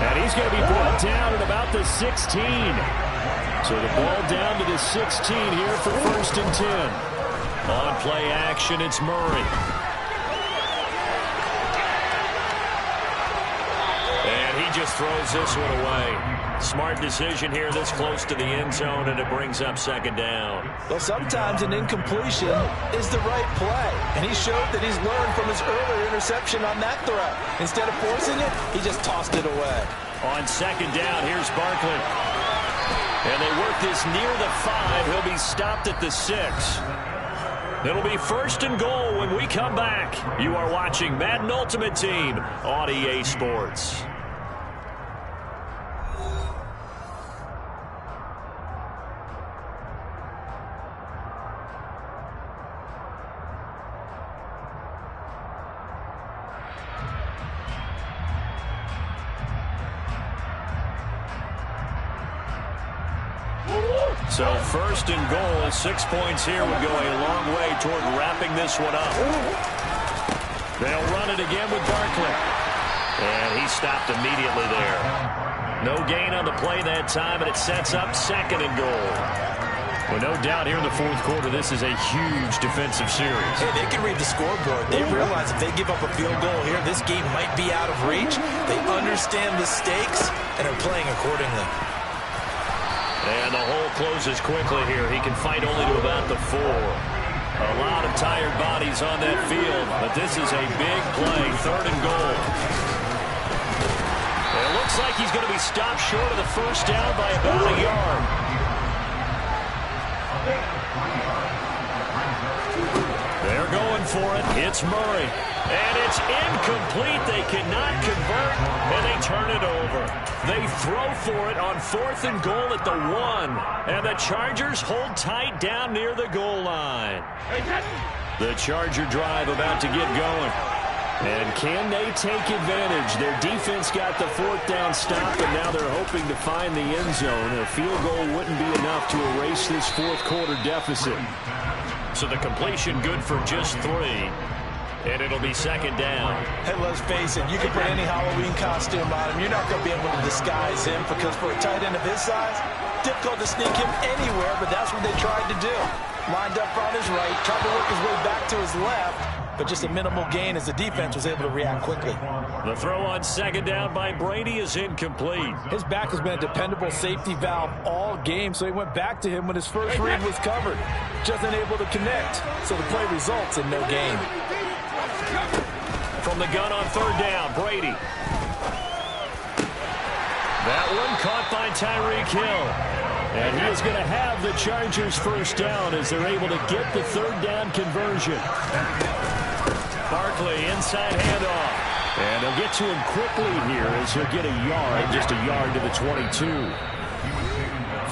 S3: And he's going to be brought down at about the 16. So the ball down to the 16 here for first and 10.
S2: On play action, it's Murray. And he just throws this one away. Smart decision here this close to the end zone, and it brings up second down.
S1: Well, sometimes an incompletion is the right play. And he showed that he's learned from his earlier interception on that throw. Instead of forcing it, he just tossed it away.
S2: On second down, here's Barkley. And they work this near the 5. He'll be stopped at the 6. It'll be first and goal when we come back. You are watching Madden Ultimate Team on EA Sports. So first and goal, 6 points here would go a long way toward wrapping this one up. They'll run it again with Barkley. And he stopped immediately there. No gain on the play that time, and it sets up second and goal. Well, no doubt here in the fourth quarter, this is a huge defensive series.
S1: Hey, they can read the scoreboard. They realize if they give up a field goal here, this game might be out of reach. They understand the stakes and are playing accordingly.
S2: And the hole closes quickly here. He can fight only to about the 4. A lot of tired bodies on that field, but this is a big play, third and goal. And look looks like he's going to be stopped short of the first down by about a yard. They're going for it. It's Murray. And it's incomplete. They cannot convert, and they turn it over. They throw for it on 4th and goal at the 1. And the Chargers hold tight down near the goal line. The Charger drive about to get going. And can they take advantage? Their defense got the 4th down stop, and now they're hoping to find the end zone. A field goal wouldn't be enough to erase this fourth quarter deficit. So the completion good for just 3. And it'll be 2nd down.
S1: Hey, let's face it, you can put any Halloween costume on him. You're not going to be able to disguise him because for a tight end of his size, difficult to sneak him anywhere, but that's what they tried to do. Lined up on his right, tried to work his way back to his left, but just a minimal gain as the defense was able to react quickly.
S2: The throw on 2nd down by Brady is incomplete.
S1: His back has been a dependable safety valve all game, so he went back to him when his first read was covered. Just unable to connect, so the play results in no gain.
S2: From the gun on 3rd down, Brady. That one caught by Tyreek Hill. And he is going to have the Chargers first down as they're able to get the 3rd down conversion. Barkley inside handoff. And they'll get to him quickly here as he'll get a yard, just a yard to the 22.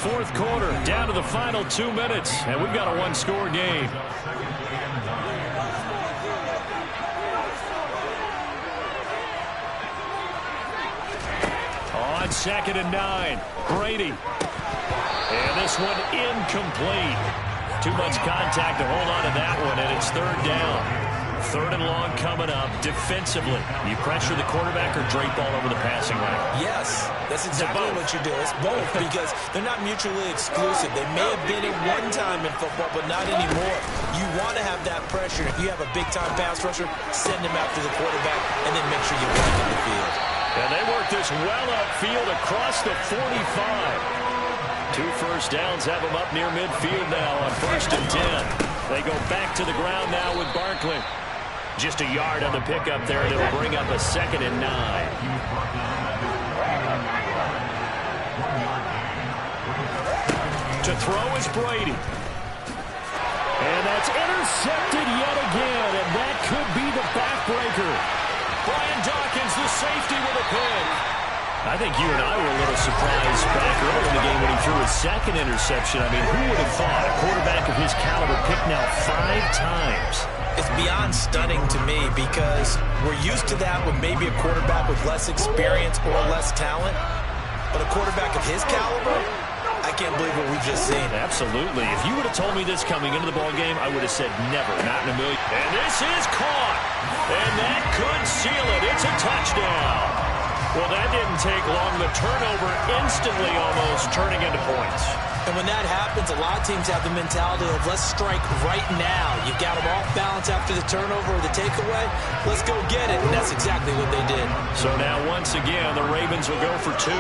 S2: 4th quarter, down to the final 2 minutes, and we've got a 1-score game. On 2nd and 9, Brady. And this one incomplete. Too much contact to hold on to that one, and it's 3rd down. 3rd and long coming up. Defensively, you pressure the quarterback or drape all over the passing lane?
S1: Yes, that's exactly what you do. It's both because they're not mutually exclusive. They may have been at one time in football, but not anymore. You want to have that pressure. If you have a big-time pass rusher, send him after the quarterback, and then make sure you block in the field.
S2: And they work this well upfield across the 45. 2 first downs have them up near midfield now on 1st and 10. They go back to the ground now with Barkley. Just a yard on the pickup there, and it'll bring up a 2nd and 9. To throw is Brady. And that's intercepted yet again, and that could be the backbreaker. Brian Dawkins, the safety with a pick. I think you and I were a little surprised back early in the game when he threw his 2nd interception. I mean, who would have thought a quarterback of his caliber picked now 5 times?
S1: It's beyond stunning to me because we're used to that with maybe a quarterback with less experience or less talent. But a quarterback of his caliber, I can't believe what we've just seen.
S2: Absolutely. If you would have told me this coming into the ballgame, I would have said never, not in a million. And this is caught. And that could seal it. It's a touchdown. Well, that didn't take long. The turnover instantly almost turning into points.
S1: And when that happens, a lot of teams have the mentality of let's strike right now. You've got them off balance after the turnover or the takeaway. Let's go get it. And that's exactly what they did.
S2: So now once again, the Ravens will go for 2.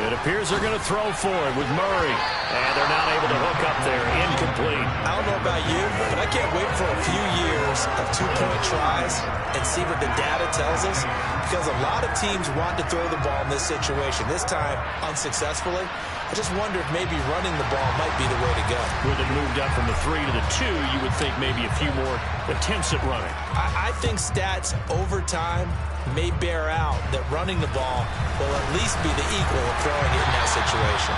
S2: It appears they're going to throw for it with Murray. And they're not able to hook up there. Incomplete.
S1: I don't know about you, but I can't wait for a few years of 2-point tries and see what the data tells us. Because a lot of teams want to throw the ball in this situation. This time, unsuccessfully. I just wonder if maybe running the ball might be the way to go.
S2: With it moved up from the 3 to the 2, you would think maybe a few more attempts at running.
S1: I think stats over time may bear out that running the ball will at least be the equal of throwing it in that situation.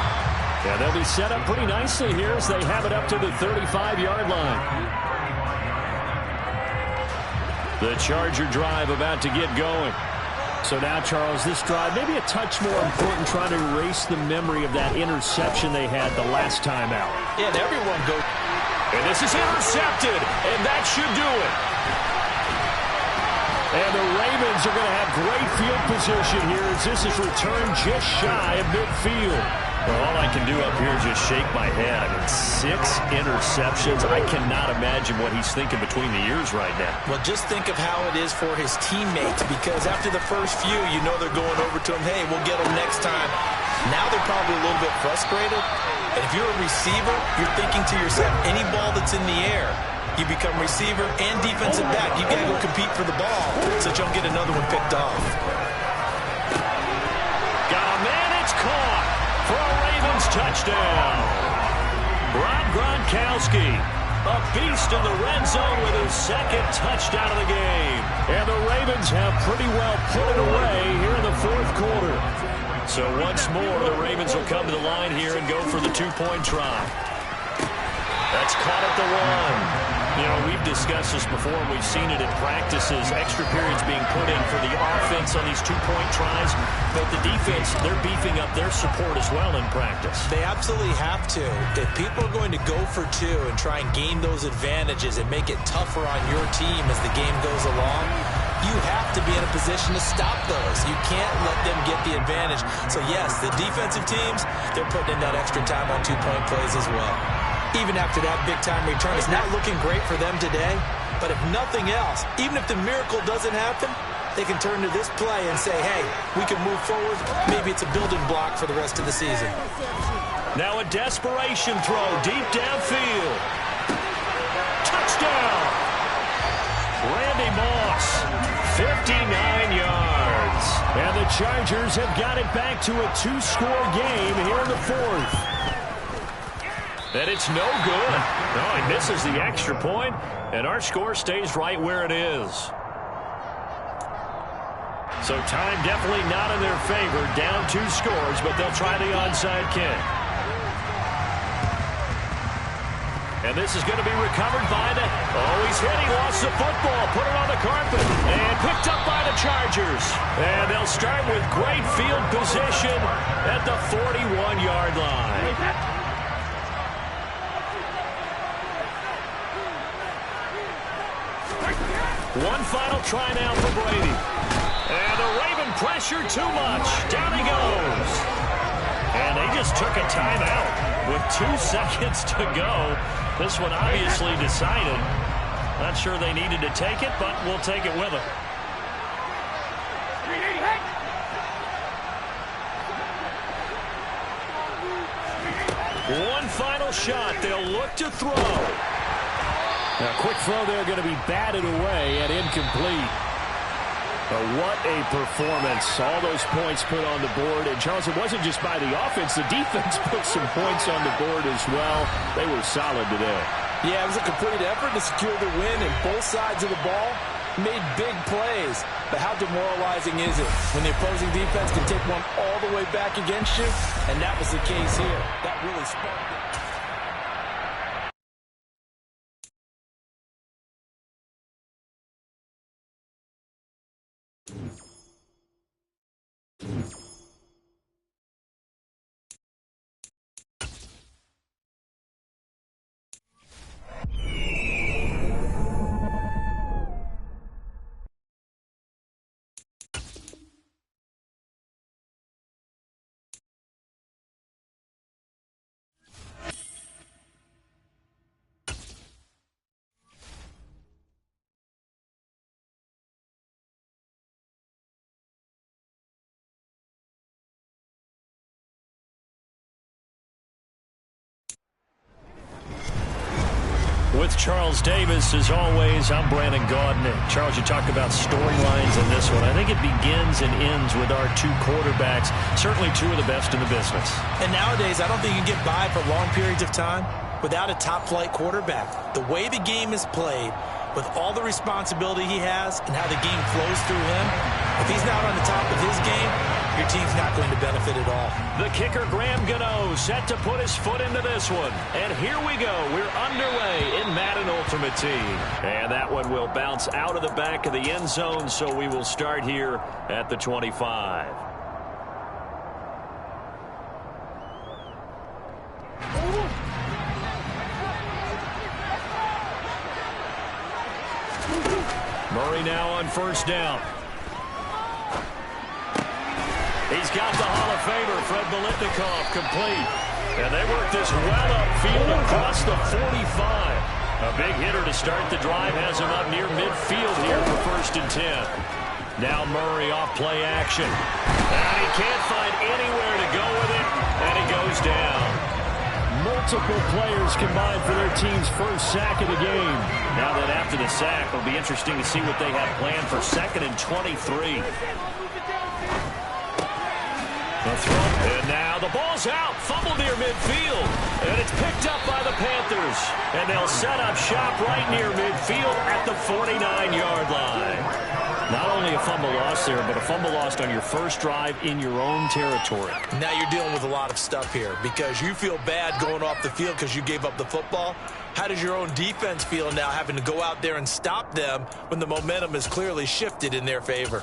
S2: Yeah, they'll be set up pretty nicely here as they have it up to the 35-yard line. The Charger drive about to get going. So now, Charles, this drive maybe a touch more important, trying to erase the memory of that interception they had the last time out.
S1: Yeah, and everyone go.
S2: And this is intercepted, and that should do it. And the Ravens are going to have great field position here as this is returned just shy of midfield. Well, all I can do up here is just shake my head. I mean, 6 interceptions. I cannot imagine what he's thinking between the ears right now.
S1: Well, just think of how it is for his teammates, because after the first few, you know they're going over to him, hey, we'll get them next time. Now they're probably a little bit frustrated. And if you're a receiver, you're thinking to yourself, any ball that's in the air, you become receiver and defensive back. You got to go compete for the ball so you don't get another one picked off.
S2: touchdown. Rob Gronkowski, a beast in the red zone with his second touchdown of the game. And the Ravens have pretty well put it away here in the fourth quarter. So once more, the Ravens will come to the line here and go for the two-point try. That's caught at the one. You know, we've discussed this before, and we've seen it in practices, extra periods being put in for the offense on these two-point tries. But the defense, they're beefing up their support as well in practice.
S1: They absolutely have to. If people are going to go for two and try and gain those advantages and make it tougher on your team as the game goes along, you have to be in a position to stop those. You can't let them get the advantage. So, yes, the defensive teams, they're putting in that extra time on two-point plays as well. Even after that big-time return, it's not looking great for them today. But if nothing else, even if the miracle doesn't happen, they can turn to this play and say, hey, we can move forward. Maybe it's a building block for the rest of the season.
S2: Now a desperation throw deep downfield. Touchdown! Randy Moss, 59 yards. And the Chargers have got it back to a two-score game here in the fourth. And it's no good. No, he misses the extra point, and our score stays right where it is. So time definitely not in their favor. Down 2 scores, but they'll try the onside kick. And this is going to be recovered by the... Oh, he's hit. He lost the football. Put it on the carpet. And picked up by the Chargers. And they'll start with great field position at the 41-yard line. One final try now for Brady. And the Raven pressure too much. Down he goes. And they just took a timeout with 2 seconds to go. This one obviously decided. Not sure they needed to take it, but we'll take it with them. One final shot. They'll look to throw. Now, quick throw there, going to be batted away and incomplete. But what a performance. All those points put on the board. And, Charles, it wasn't just by the offense. The defense put some points on the board as well. They were solid today.
S1: Yeah, it was a complete effort to secure the win, and both sides of the ball made big plays. But how demoralizing is it when the opposing defense can take one all the way back against you? And that was the case here. That really sparked it.
S2: With Charles Davis, as always, I'm Brandon Gaudin. Charles, you talk about storylines in this one. I think it begins and ends with our 2 quarterbacks, certainly 2 of the best in the business.
S1: And nowadays, I don't think you can get by for long periods of time without a top-flight quarterback. The way the game is played, with all the responsibility he has and how the game flows through him, if he's not on the top of his game, your team's not going to benefit at all.
S2: The kicker, Graham Gano, set to put his foot into this one. And here we go. We're underway in Madden Ultimate Team. And that one will bounce out of the back of the end zone, so we will start here at the 25. Murray now on first down. He's got the Hall of Famer, Fred Biletnikoff, complete. And they work this well upfield across the 45. A big hitter to start the drive has him up near midfield here for 1st and 10. Now Murray off play action. And he can't find anywhere to go with it, and he goes down. Multiple players combined for their team's first sack of the game. Now that after the sack, it'll be interesting to see what they have planned for 2nd and 23. The throw, and now the ball's out, fumble near midfield, and it's picked up by the Panthers. And they'll set up shop right near midfield at the 49-yard line. Not only a fumble loss there, but a fumble lost on your first drive in your own territory.
S1: Now you're dealing with a lot of stuff here because you feel bad going off the field because you gave up the football. How does your own defense feel now having to go out there and stop them when the momentum is clearly shifted in their favor?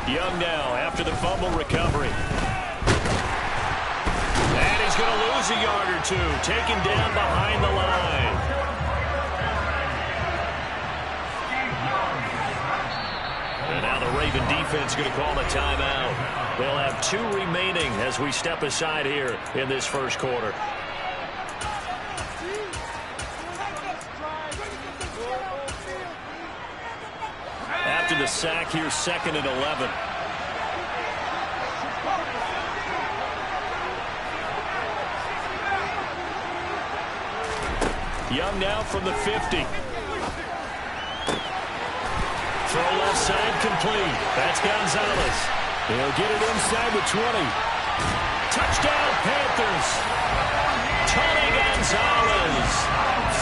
S2: Young now after the fumble recovery. And he's going to lose a yard or two, taken down behind the line. And now the Raven defense going to call a timeout. They'll have 2 remaining as we step aside here in this first quarter. After the sack here, 2nd and 11. Young now from the 50. Throw left side complete. That's Gonzalez. He'll get it inside the 20. Touchdown Panthers. Tony Gonzalez.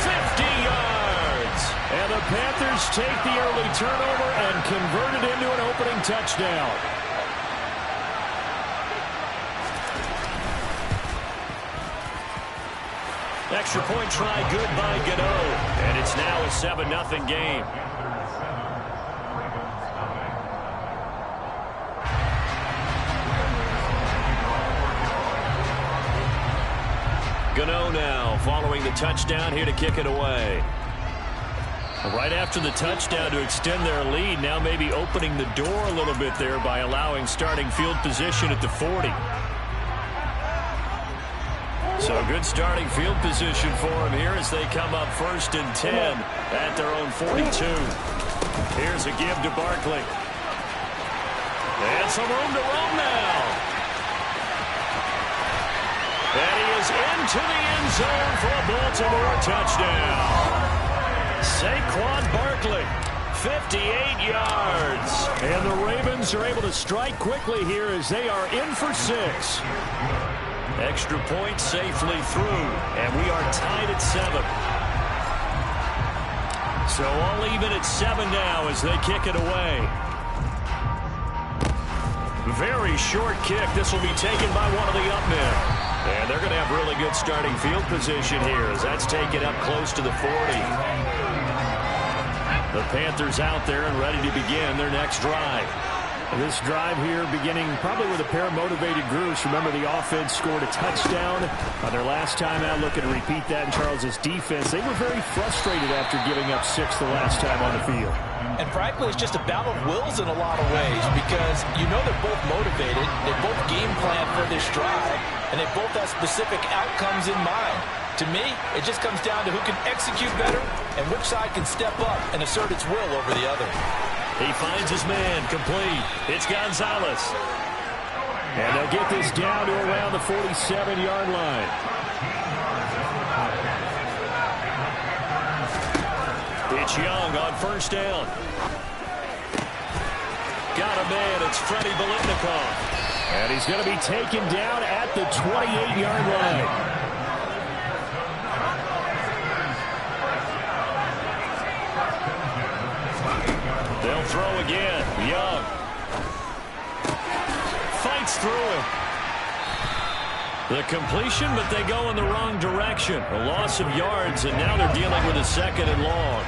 S2: 50 yards. And the Panthers take the early turnover and convert it into an opening touchdown. Extra point try good by Gano. And it's now a 7-0 game. Gano now following the touchdown here to kick it away. Right after the touchdown to extend their lead, now maybe opening the door a little bit there by allowing starting field position at the 40. So good starting field position for them here as they come up 1st and 10 at their own 42. Here's a give to Barkley. And some room to roam now. And he is into the end zone for a Baltimore touchdown. Saquon Barkley, 58 yards. And the Ravens are able to strike quickly here as they are in for 6. Extra point safely through, and we are tied at 7. So all even at 7 now as they kick it away. Very short kick. This will be taken by one of the up men. And they're going to have really good starting field position here as that's taken up close to the 40. The Panthers out there and ready to begin their next drive. This drive here beginning probably with a pair of motivated groups. Remember, the offense scored a touchdown on their last time out. Looking to repeat that in Charles's defense. They were very frustrated after giving up 6 the last time on the field.
S1: And frankly, it's just a battle of wills in a lot of ways because you know they're both motivated. They both game plan for this drive, and they both have specific outcomes in mind. To me, it just comes down to who can execute better and which side can step up and assert its will over the other.
S2: He finds his man complete. It's Gonzalez. And they'll get this down to around the 47-yard line. It's Young on 1st down. Got a man. It's Freddie Biletnikoff. And he's going to be taken down at the 28-yard line. They'll throw again. Young fights through him. The completion, but they go in the wrong direction. A loss of yards, and now they're dealing with a 2nd and long.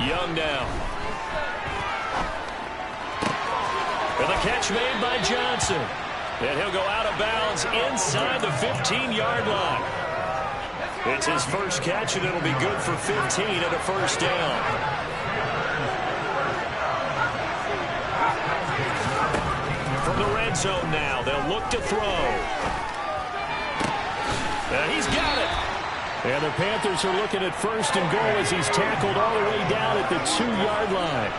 S2: Young now. And the catch made by Johnson. And he'll go out of bounds inside the 15-yard line. It's his first catch, and it'll be good for 15 and a 1st down. From the red zone now, they'll look to throw. And he's got it. And the Panthers are looking at 1st and goal as he's tackled all the way down at the 2-yard line.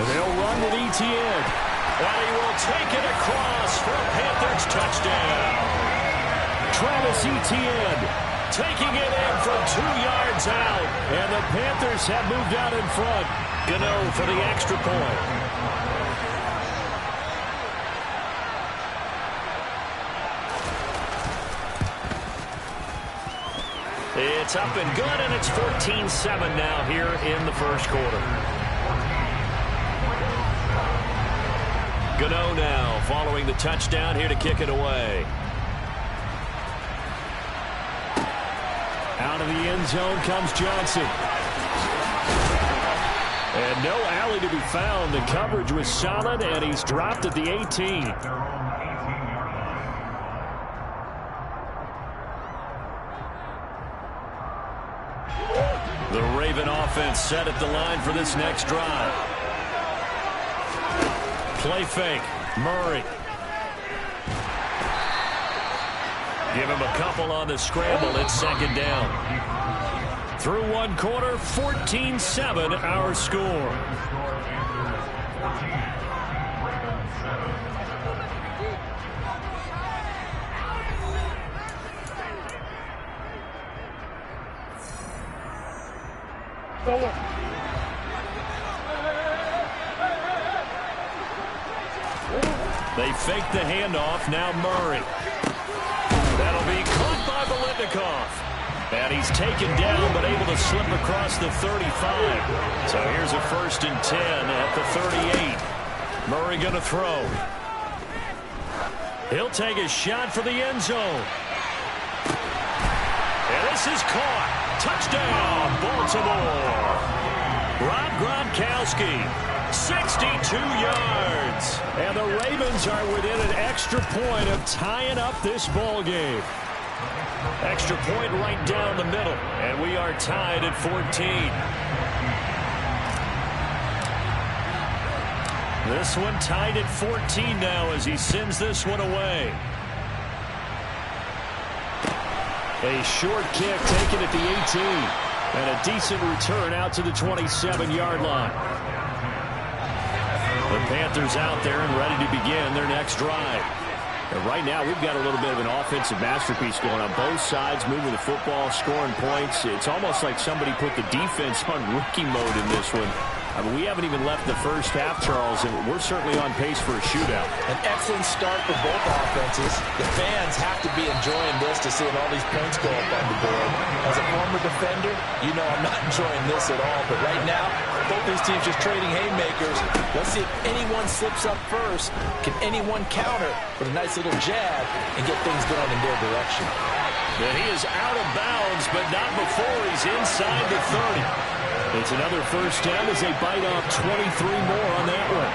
S2: They'll run with ETN. And he will take it across for a Panthers touchdown. Travis Etienne taking it in from 2 yards out. And the Panthers have moved out in front. Gano for the extra point. It's up and good, and it's 14-7 now here in the first quarter. Gano now following the touchdown here to kick it away. Out of the end zone comes Johnson. And no alley to be found. The coverage was solid, and he's dropped at the 18. The Raven offense set at the line for this next drive. Play fake. Murray. Give him a couple on the scramble. It's second down. Through one quarter, 14-7 our score. They fake the handoff. Now Murray. That'll be caught by Biletnikoff. And he's taken down but able to slip across the 35. So here's a 1st and 10 at the 38. Murray going to throw. He'll take a shot for the end zone. And this is caught. Touchdown, Baltimore. Rob Gronkowski, 62 yards. And the Ravens are within an extra point of tying up this ball game. Extra point right down the middle. And we are tied at 14. This one tied at 14 now as he sends this one away. A short kick taken at the 18. And a decent return out to the 27-yard line. The Panthers out there and ready to begin their next drive. And right now we've got a little bit of an offensive masterpiece going on both sides, moving the football, scoring points. It's almost like somebody put the defense on rookie mode in this one. I mean, we haven't even left the first half, Charles, and we're certainly on pace for a shootout.
S1: An excellent start for both offenses. The fans have to be enjoying this to see all these points go up on the board. As a former defender, you know I'm not enjoying this at all. But right now, both these teams just trading haymakers. Let's see if anyone slips up first. Can anyone counter with a nice little jab and get things going in their direction?
S2: And he is out of bounds, but not before he's inside the 30. It's another first down as they bite off 23 more on that one.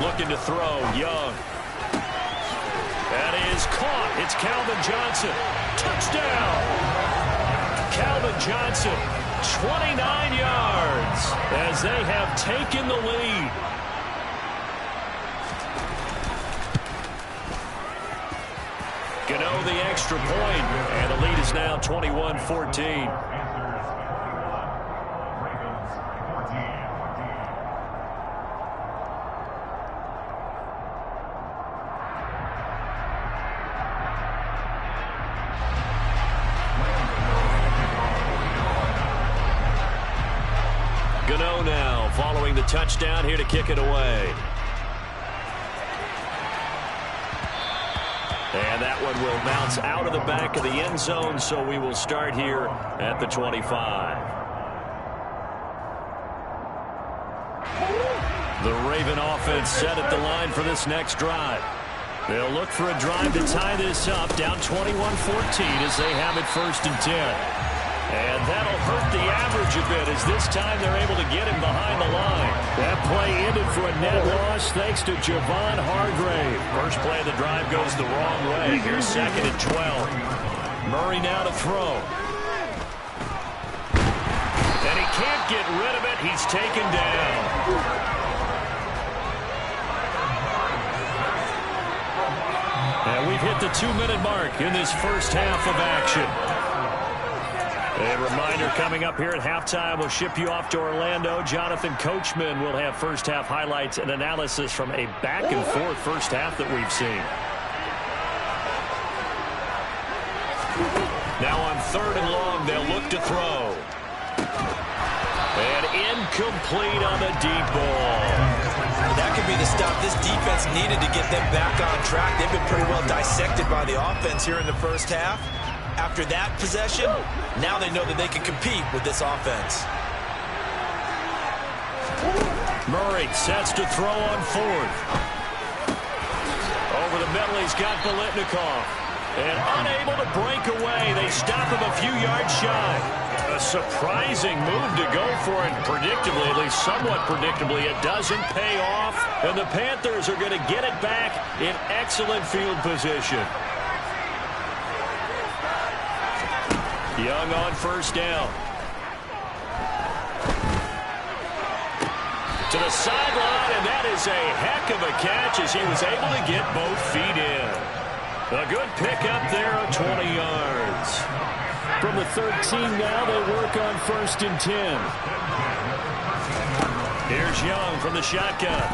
S2: Looking to throw, Young. That is caught. It's Calvin Johnson. Touchdown! Calvin Johnson, 29 yards as they have taken the lead. Gano the extra point, and the lead is now 21-14. Gano now following the touchdown here to kick it away. And that one will bounce out of the back of the end zone, so we will start here at the 25. The Raven offense set at the line for this next drive. They'll look for a drive to tie this up, down 21-14 as they have it 1st and 10. And that'll hurt the average a bit as this time they're able to get him behind the line. That play ended for a net loss thanks to Javon Hargrave. First play of the drive goes the wrong way. Here's 2nd and 12. Murray now to throw. And he can't get rid of it. He's taken down. And we've hit the 2-minute mark in this first half of action.
S3: A reminder coming up here at halftime. We'll ship you off to Orlando. Jonathan Coachman will have first-half highlights and analysis from a back-and-forth first half that we've seen. Now on 3rd and long, they'll look to throw. And incomplete on the deep ball.
S1: That could be the stop this defense needed to get them back on track. They've been pretty well dissected by the offense here in the first half. After that possession, now they know that they can compete with this offense.
S3: Murray sets to throw on 4th. Over the middle, he's got Biletnikoff. And unable to break away, they stop him a few yards shy. A surprising move to go for it. Predictably, at least somewhat predictably, it doesn't pay off. And the Panthers are going to get it back in excellent field position. Young on 1st down. To the sideline, and that is a heck of a catch as he was able to get both feet in. A good pickup there of 20 yards. From the 13 now, they work on 1st and 10. Here's Young from the shotgun.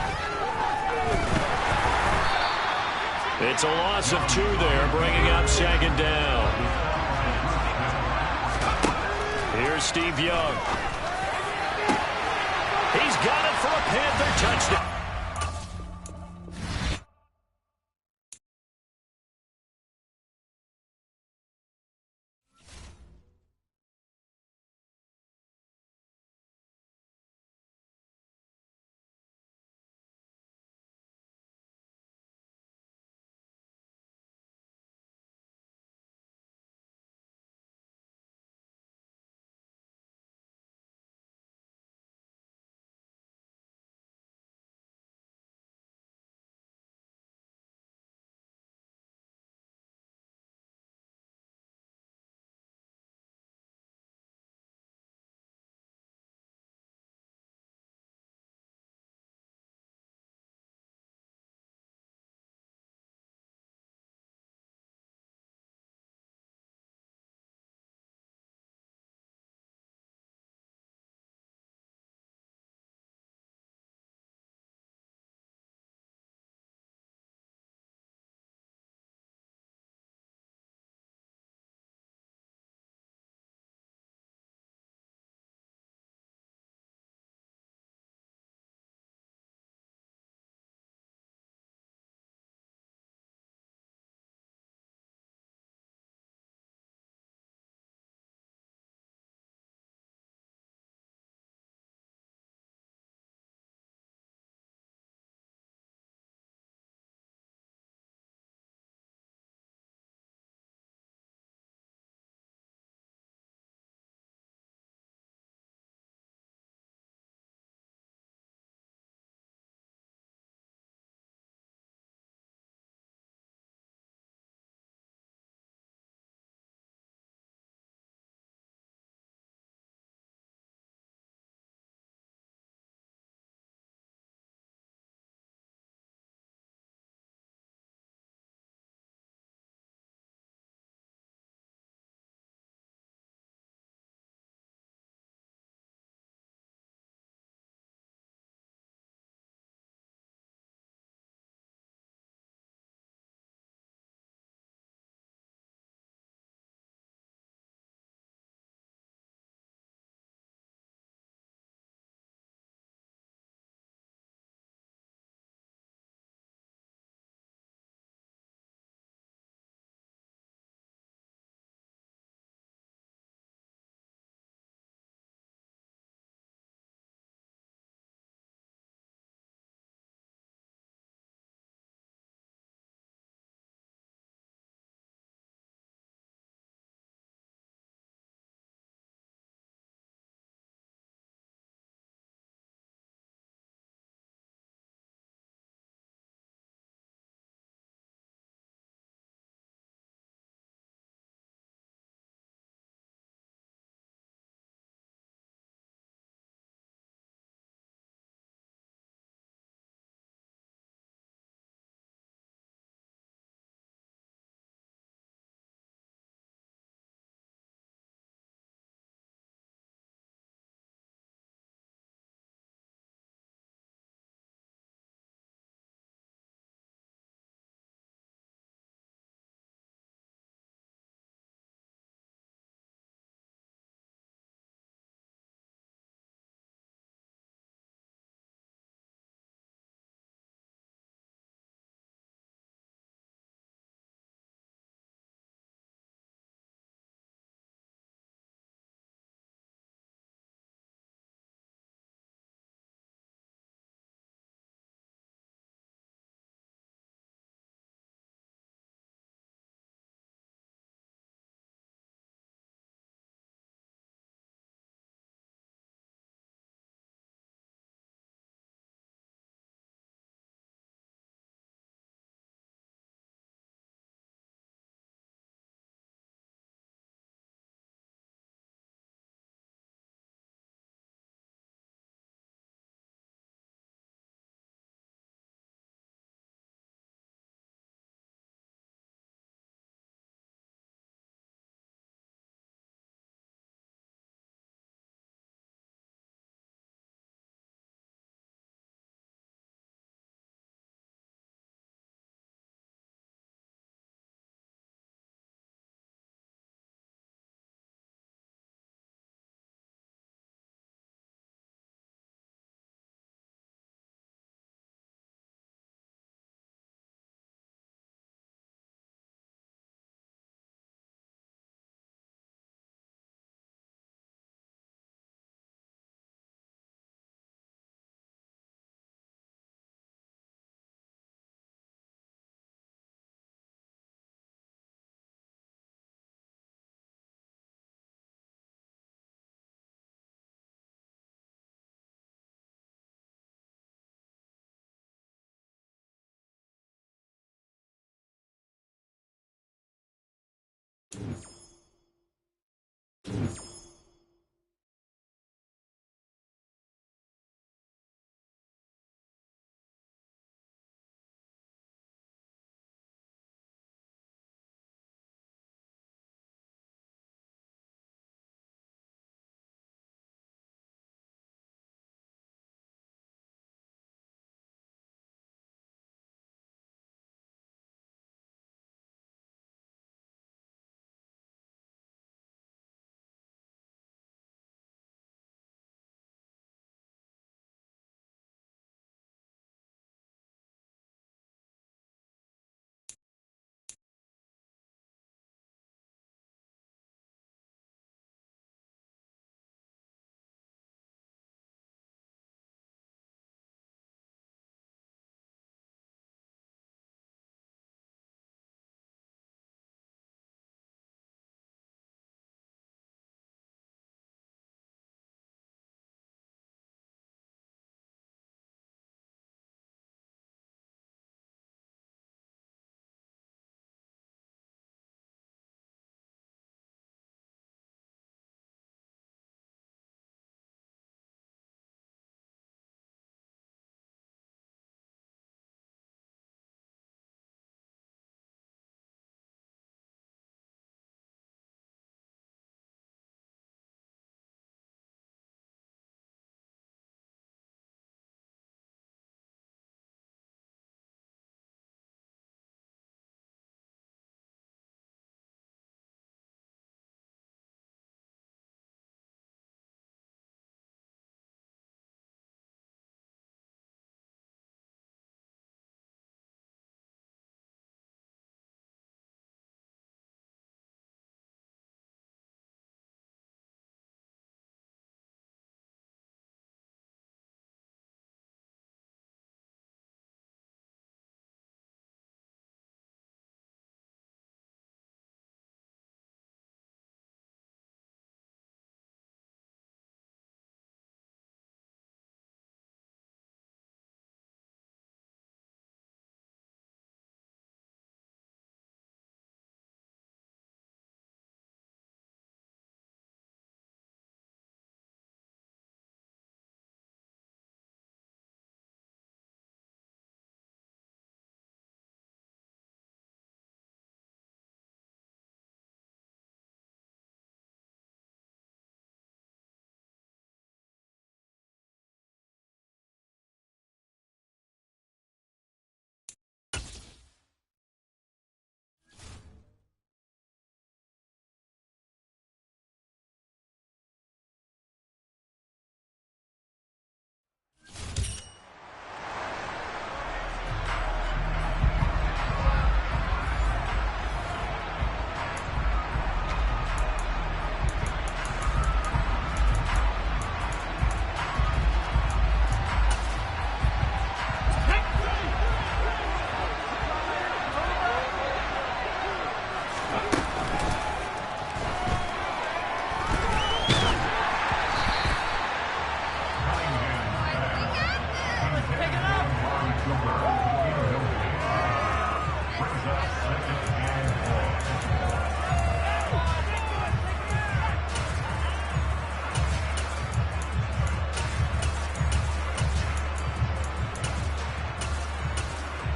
S3: It's a loss of 2 there, bringing up 2nd down. Here's Steve Young. He's got it for a Panther touchdown.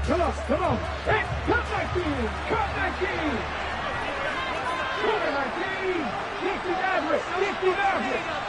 S4: Come on, come on. Hey, come back in. Come back in. Come back in. Get the average. Get the average.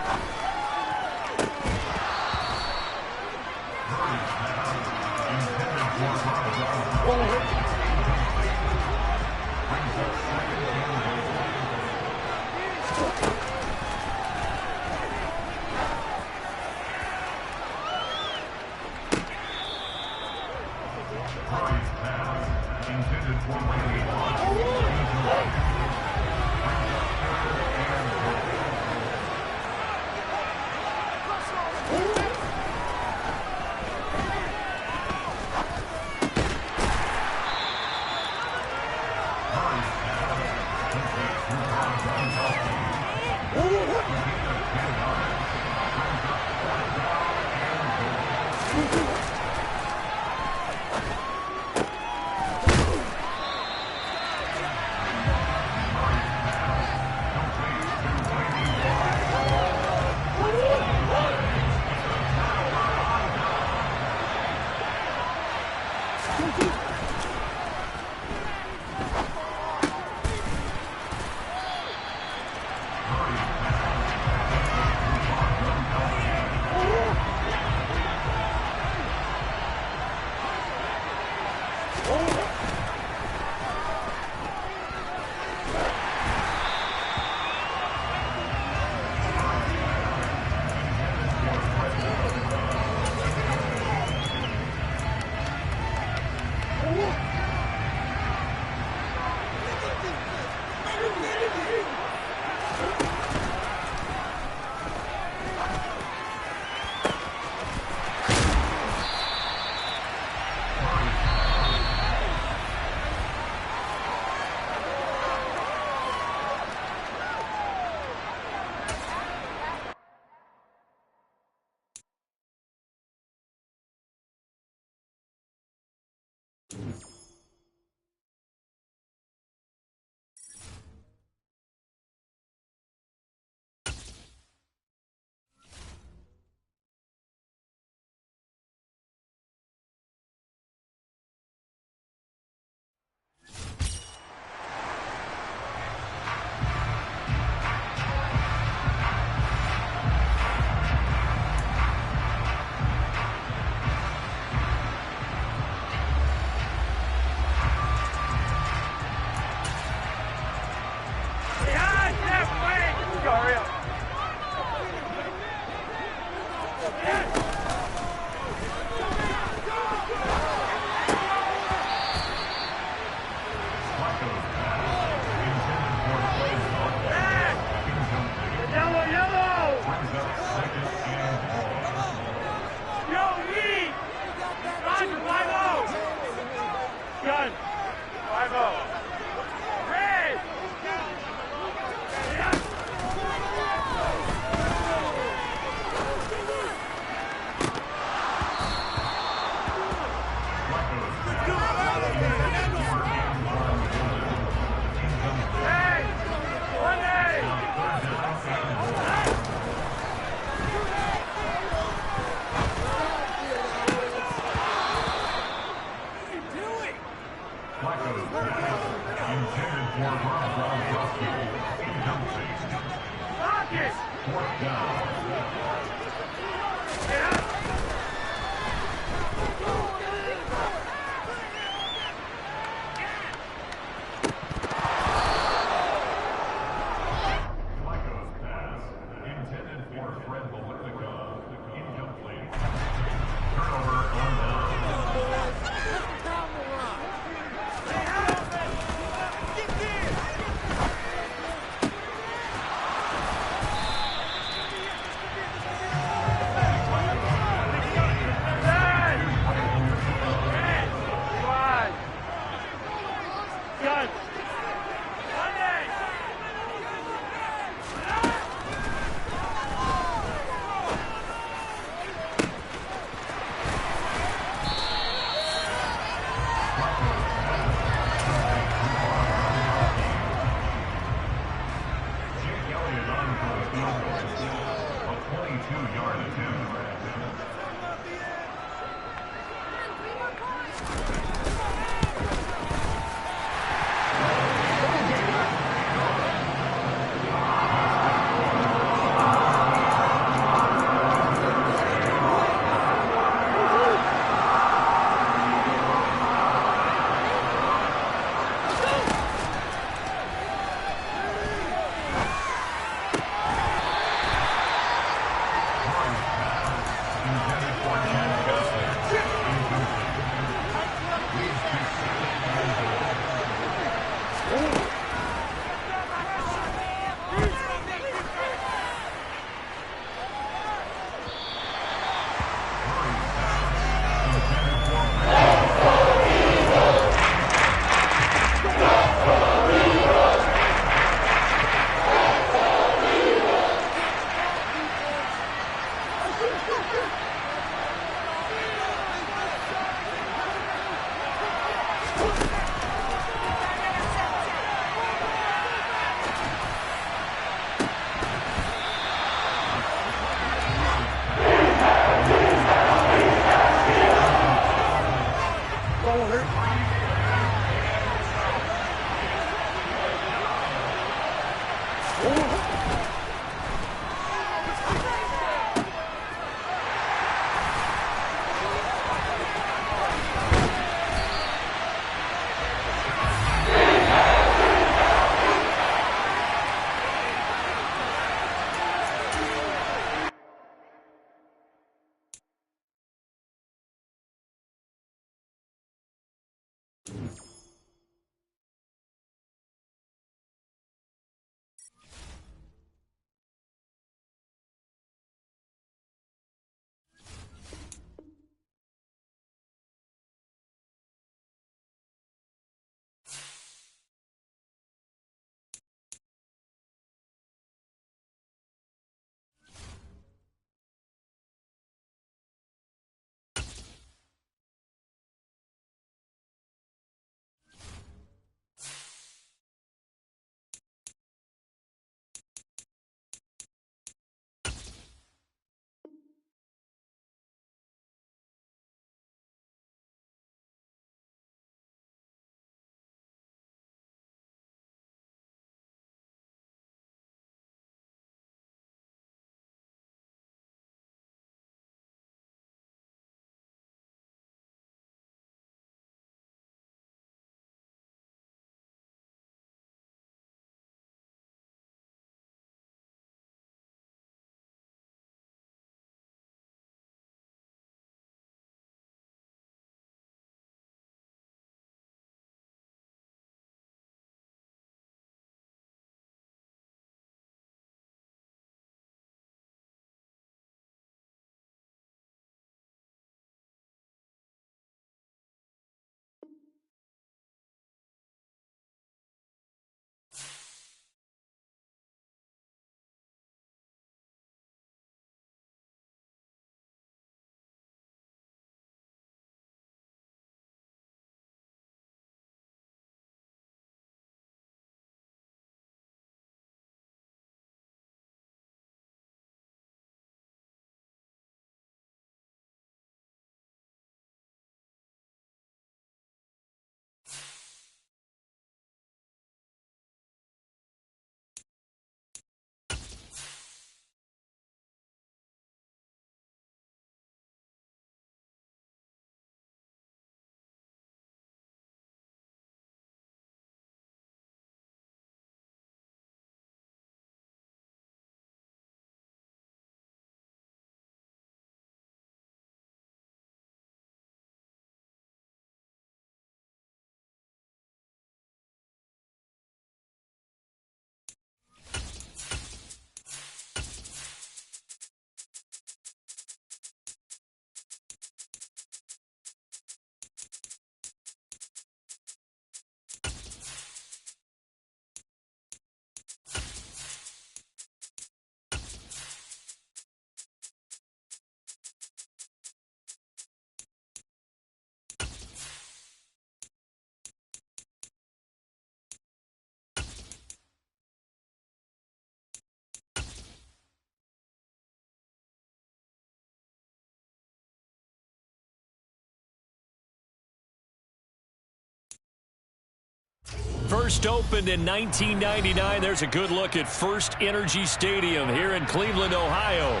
S3: First opened in 1999. There's a good look at First Energy Stadium here in Cleveland, Ohio.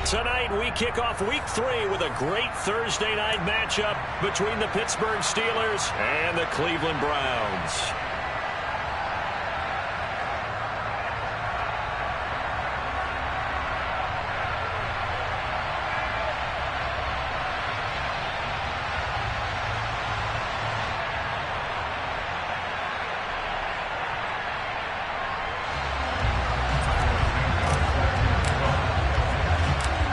S3: Tonight we kick off week 3 with a great Thursday night matchup between the Pittsburgh Steelers and the Cleveland Browns.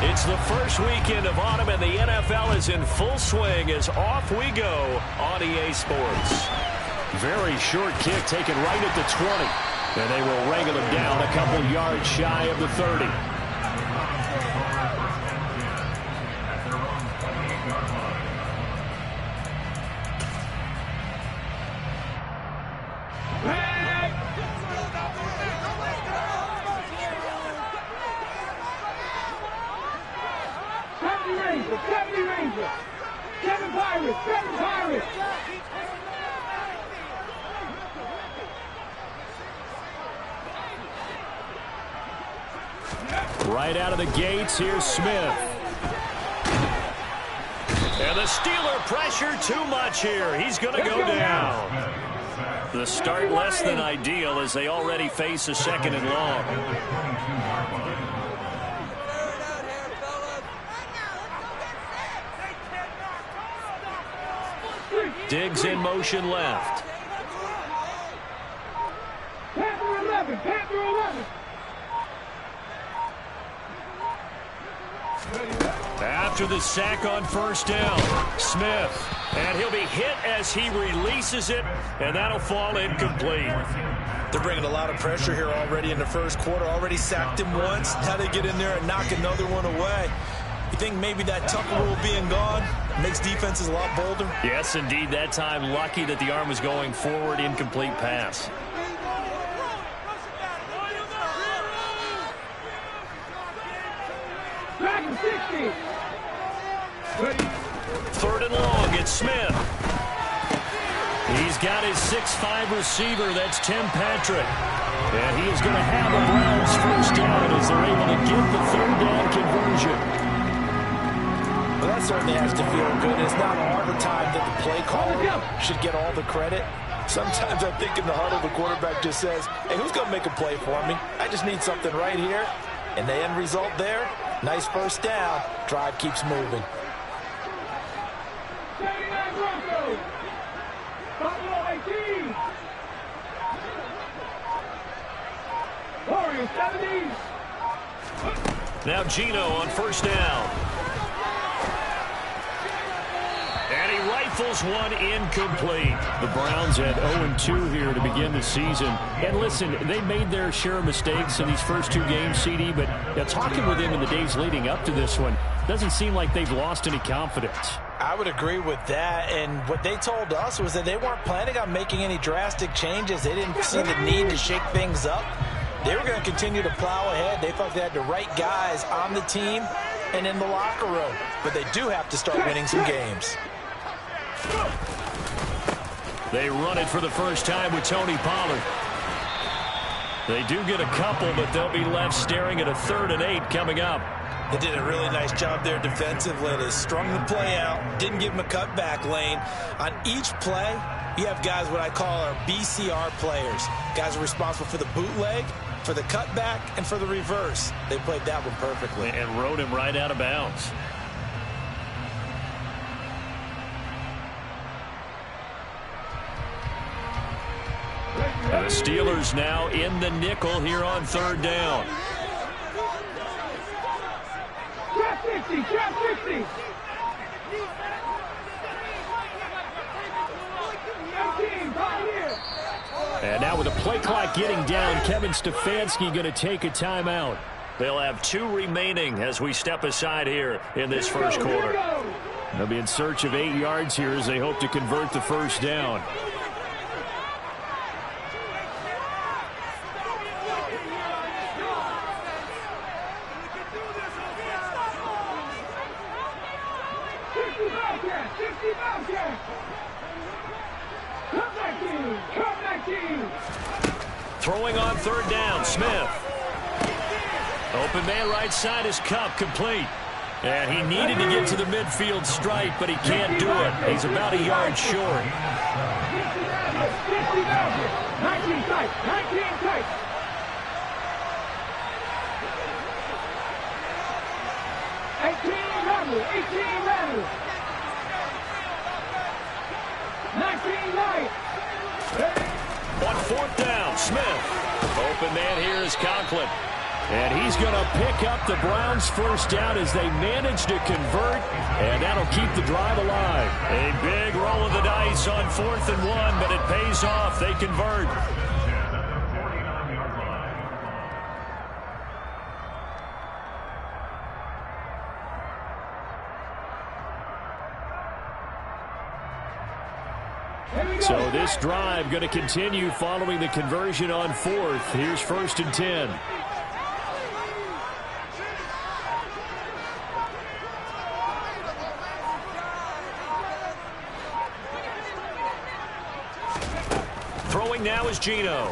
S3: It's the first weekend of autumn, and the NFL is in full swing as off we go on EA Sports.
S2: Very short kick taken right at the 20. And they will wrangle him down a couple yards shy of the 30. Right out of the gates, here's Smith.
S3: And the Steeler pressure too much here. He's going to go down. The start less than ideal as they already face a 2nd and long. Diggs in motion left.
S4: Panther 11, Panther 11.
S3: After the sack on first down, Smith. And he'll be hit as he releases it, and that'll fall incomplete.
S1: They're bringing a lot of pressure here already in the first quarter. Already sacked him once. Now they get in there and knock another one away. You think maybe that tucker rule being gone makes defenses a lot bolder?
S3: Yes, indeed. That time, lucky that the arm was going forward. Incomplete pass.
S4: Back to 60.
S3: 3rd and long, it's Smith. He's got his 6'5" receiver, that's Tim Patrick. And he is going to have the Browns first down as they're able to get the 3rd down conversion.
S1: Well, that certainly has to feel good. It's not all the time that the play caller should get all the credit. Sometimes I think in the huddle, the quarterback just says, hey, who's going to make a play for me? I just need something right here. And the end result there, nice first down. Drive keeps moving.
S4: 79 Broncos. Buffalo 18. Warriors 70.
S3: Now Gino on first down. And he rifles one incomplete. The Browns had 0-2 here to begin the season. And listen, they made their share of mistakes in these first 2 games, CD, but talking with them in the days leading up to this one, doesn't seem like they've lost any confidence.
S1: I would agree with that, and what they told us was that they weren't planning on making any drastic changes. They didn't see the need to shake things up. They were going to continue to plow ahead. They thought they had the right guys on the team and in the locker room, but they do have to start winning some games.
S3: They run it for the first time with Tony Pollard. They do get a couple, but they'll be left staring at a 3rd and 8 coming up.
S1: They did a really nice job there defensively. They strung the play out, didn't give him a cutback lane. On each play, you have guys what I call our BCR players. Guys are responsible for the bootleg, for the cutback, and for the reverse. They played that one perfectly.
S3: And rode him right out of bounds. The Steelers now in the nickel here on 3rd down.
S4: Trap 60, trap 60. 18, Pioneer.
S3: And now with the play clock getting down, Kevin Stefanski going to take a timeout. They'll have 2 remaining as we step aside here in this first quarter. They'll be in search of 8 yards here as they hope to convert the first down.
S2: Throwing on third down, Smith. Open man right side is Cup, complete. And he needed to get to the midfield stripe, but he can't do it. He's about a yard short.
S4: 19 tight, 19 tight.
S2: On fourth down, Smith. Open man here is Conklin. And he's going to pick up the Browns' first down as they manage to convert, and that'll keep the drive alive. A big roll of the dice on 4th and 1, but it pays off. They convert. So this drive going to continue following the conversion on 4th. Here's 1st and 10. Throwing now is Geno.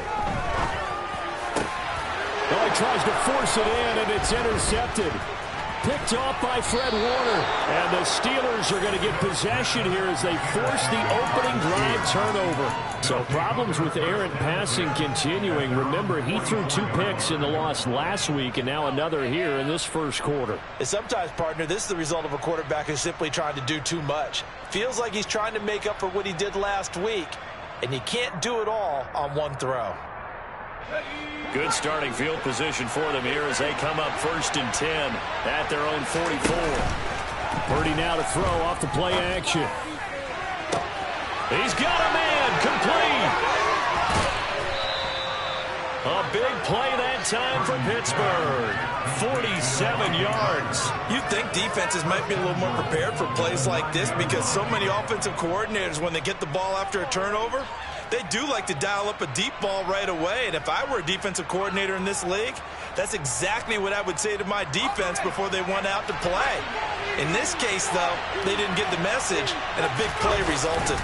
S2: Oh, he tries to force it in, and it's intercepted. Picked off by Fred Warner. And the Steelers are going to get possession here as they force the opening drive turnover. So problems with errant passing continuing. Remember, he threw 2 picks in the loss last week, and now another here in this first quarter.
S1: And sometimes, partner, this is the result of a quarterback who's simply trying to do too much. Feels like he's trying to make up for what he did last week, and you can't do it all on one throw.
S2: Good starting field position for them here as they come up 1st and 10 at their own 44. Purdy now to throw off the play action. He's got a man, complete. A big play that time for Pittsburgh. 47 yards.
S1: You'd think defenses might be a little more prepared for plays like this because so many offensive coordinators, when they get the ball after a turnover, they do like to dial up a deep ball right away. And if I were a defensive coordinator in this league, that's exactly what I would say to my defense before they went out to play. In this case, though, they didn't get the message, and a big play resulted.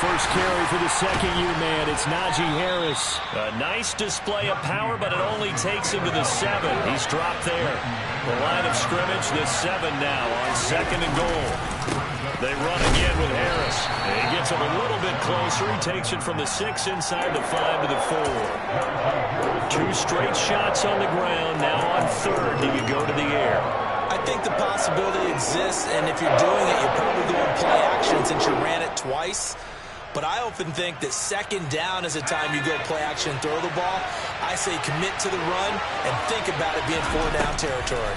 S2: First carry for the second-year man. It's Najee Harris. A nice display of power, but it only takes him to the 7. He's dropped there. The line of scrimmage, the 7 now on 2nd and goal. They run again with Harris. He gets him a little bit closer. He takes it from the 6 inside the 5 to the 4. 2 straight shots on the ground. Now on 3rd, do you go to the air?
S1: I think the possibility exists, and if you're doing it, you're probably going play action since you ran it twice. But I often think that 2nd down is a time you go play action and throw the ball. I say commit to the run and think about it being 4-down territory.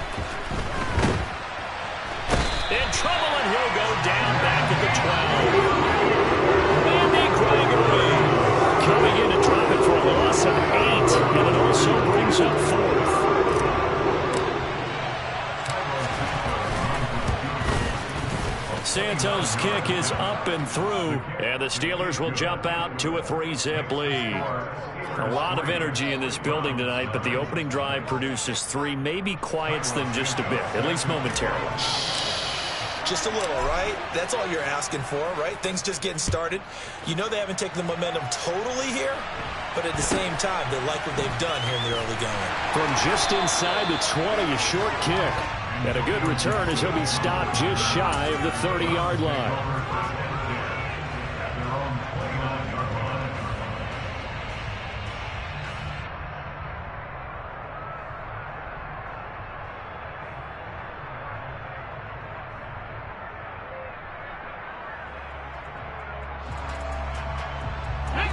S2: In trouble, and he'll go down back at the 12. Andy Gregory coming in to drop it for a loss of 8, and it also brings up 4th. Santos' kick is up and through, and the Steelers will jump out to a 3-zip lead. A lot of energy in this building tonight, but the opening drive produces 3, maybe quiets them just a bit, at least momentarily.
S1: Just a little, right? That's all you're asking for, right? Things just getting started. You know they haven't taken the momentum totally here, but at the same time, they like what they've done here in the early going.
S2: From just inside the 20, a short kick. And a good return as he'll be stopped just shy of the 30-yard line.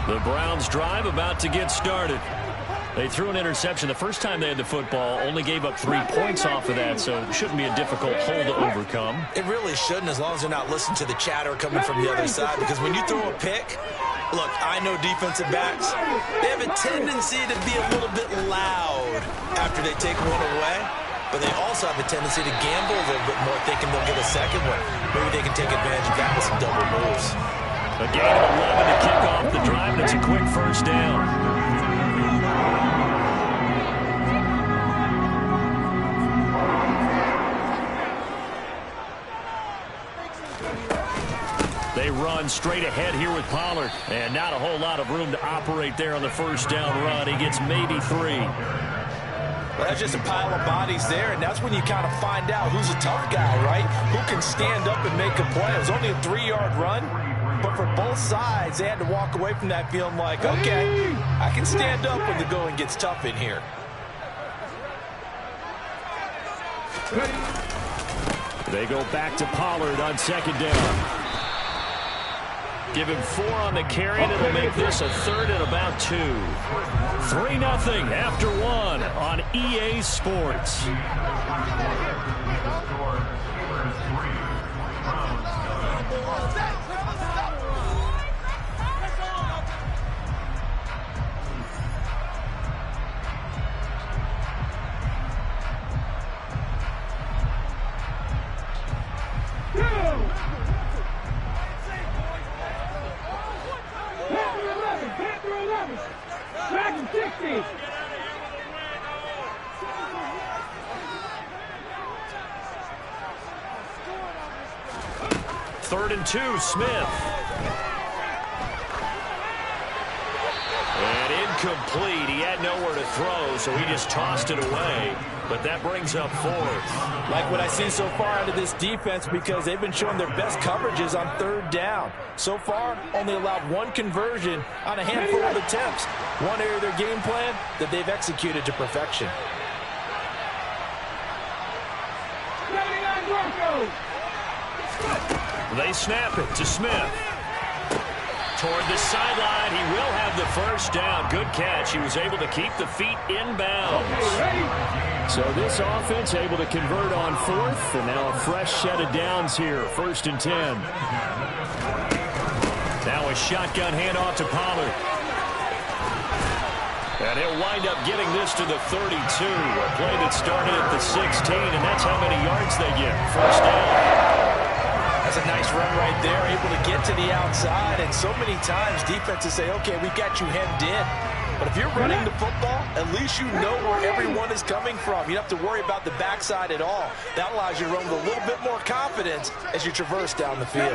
S2: The Browns drive about to get started. They threw an interception the first time they had the football, only gave up 3 points off of that, so it shouldn't be a difficult hole to overcome.
S1: It really shouldn't, as long as they're not listening to the chatter coming from the other side, because when you throw a pick, look, I know defensive backs, they have a tendency to be a little bit loud after they take one away, but they also have a tendency to gamble a little bit more, thinking they'll get a second one. Maybe they can take advantage of that with some double moves.
S2: A gain of 11 to kick off the drive, and it's a quick first down. They run straight ahead here with Pollard. And not a whole lot of room to operate there on the first down run. He gets maybe 3.
S1: Well, that's just a pile of bodies there, and that's when you kind of find out who's a tough guy, right? Who can stand up and make a play. It was only a 3-yard run, but for both sides, they had to walk away from that feeling like, okay, I can stand up when the going gets tough in here.
S2: They go back to Pollard on second down. Give him 4 on the carry, and it'll make this a 3rd and about 2. 3-0 after 1 on EA Sports.
S4: Dragon 60.
S2: 3rd and 2, Smith. And incomplete. He had nowhere to throw, so he just tossed it away. But that brings up 4th.
S1: Like what I see so far out of this defense, because they've been showing their best coverages on 3rd down. So far, only allowed 1 conversion on a handful of attempts. One area of their game plan that they've executed to perfection.
S4: 79 Broncos.
S2: They snap it to Smith. Toward the sideline, he will have the first down. Good catch. He was able to keep the feet inbounds. So this offense able to convert on 4th, and now a fresh set of downs here. 1st and 10. Now a shotgun handoff to Pollard. And he'll wind up getting this to the 32. A play that started at the 16, and that's how many yards they get. First down.
S1: That's a nice run right there, able to get to the outside. And so many times defenses say, okay, we've got you hemmed in. But if you're running the football, at least you know where everyone is coming from. You don't have to worry about the backside at all. That allows you to run with a little bit more confidence as you traverse down the field.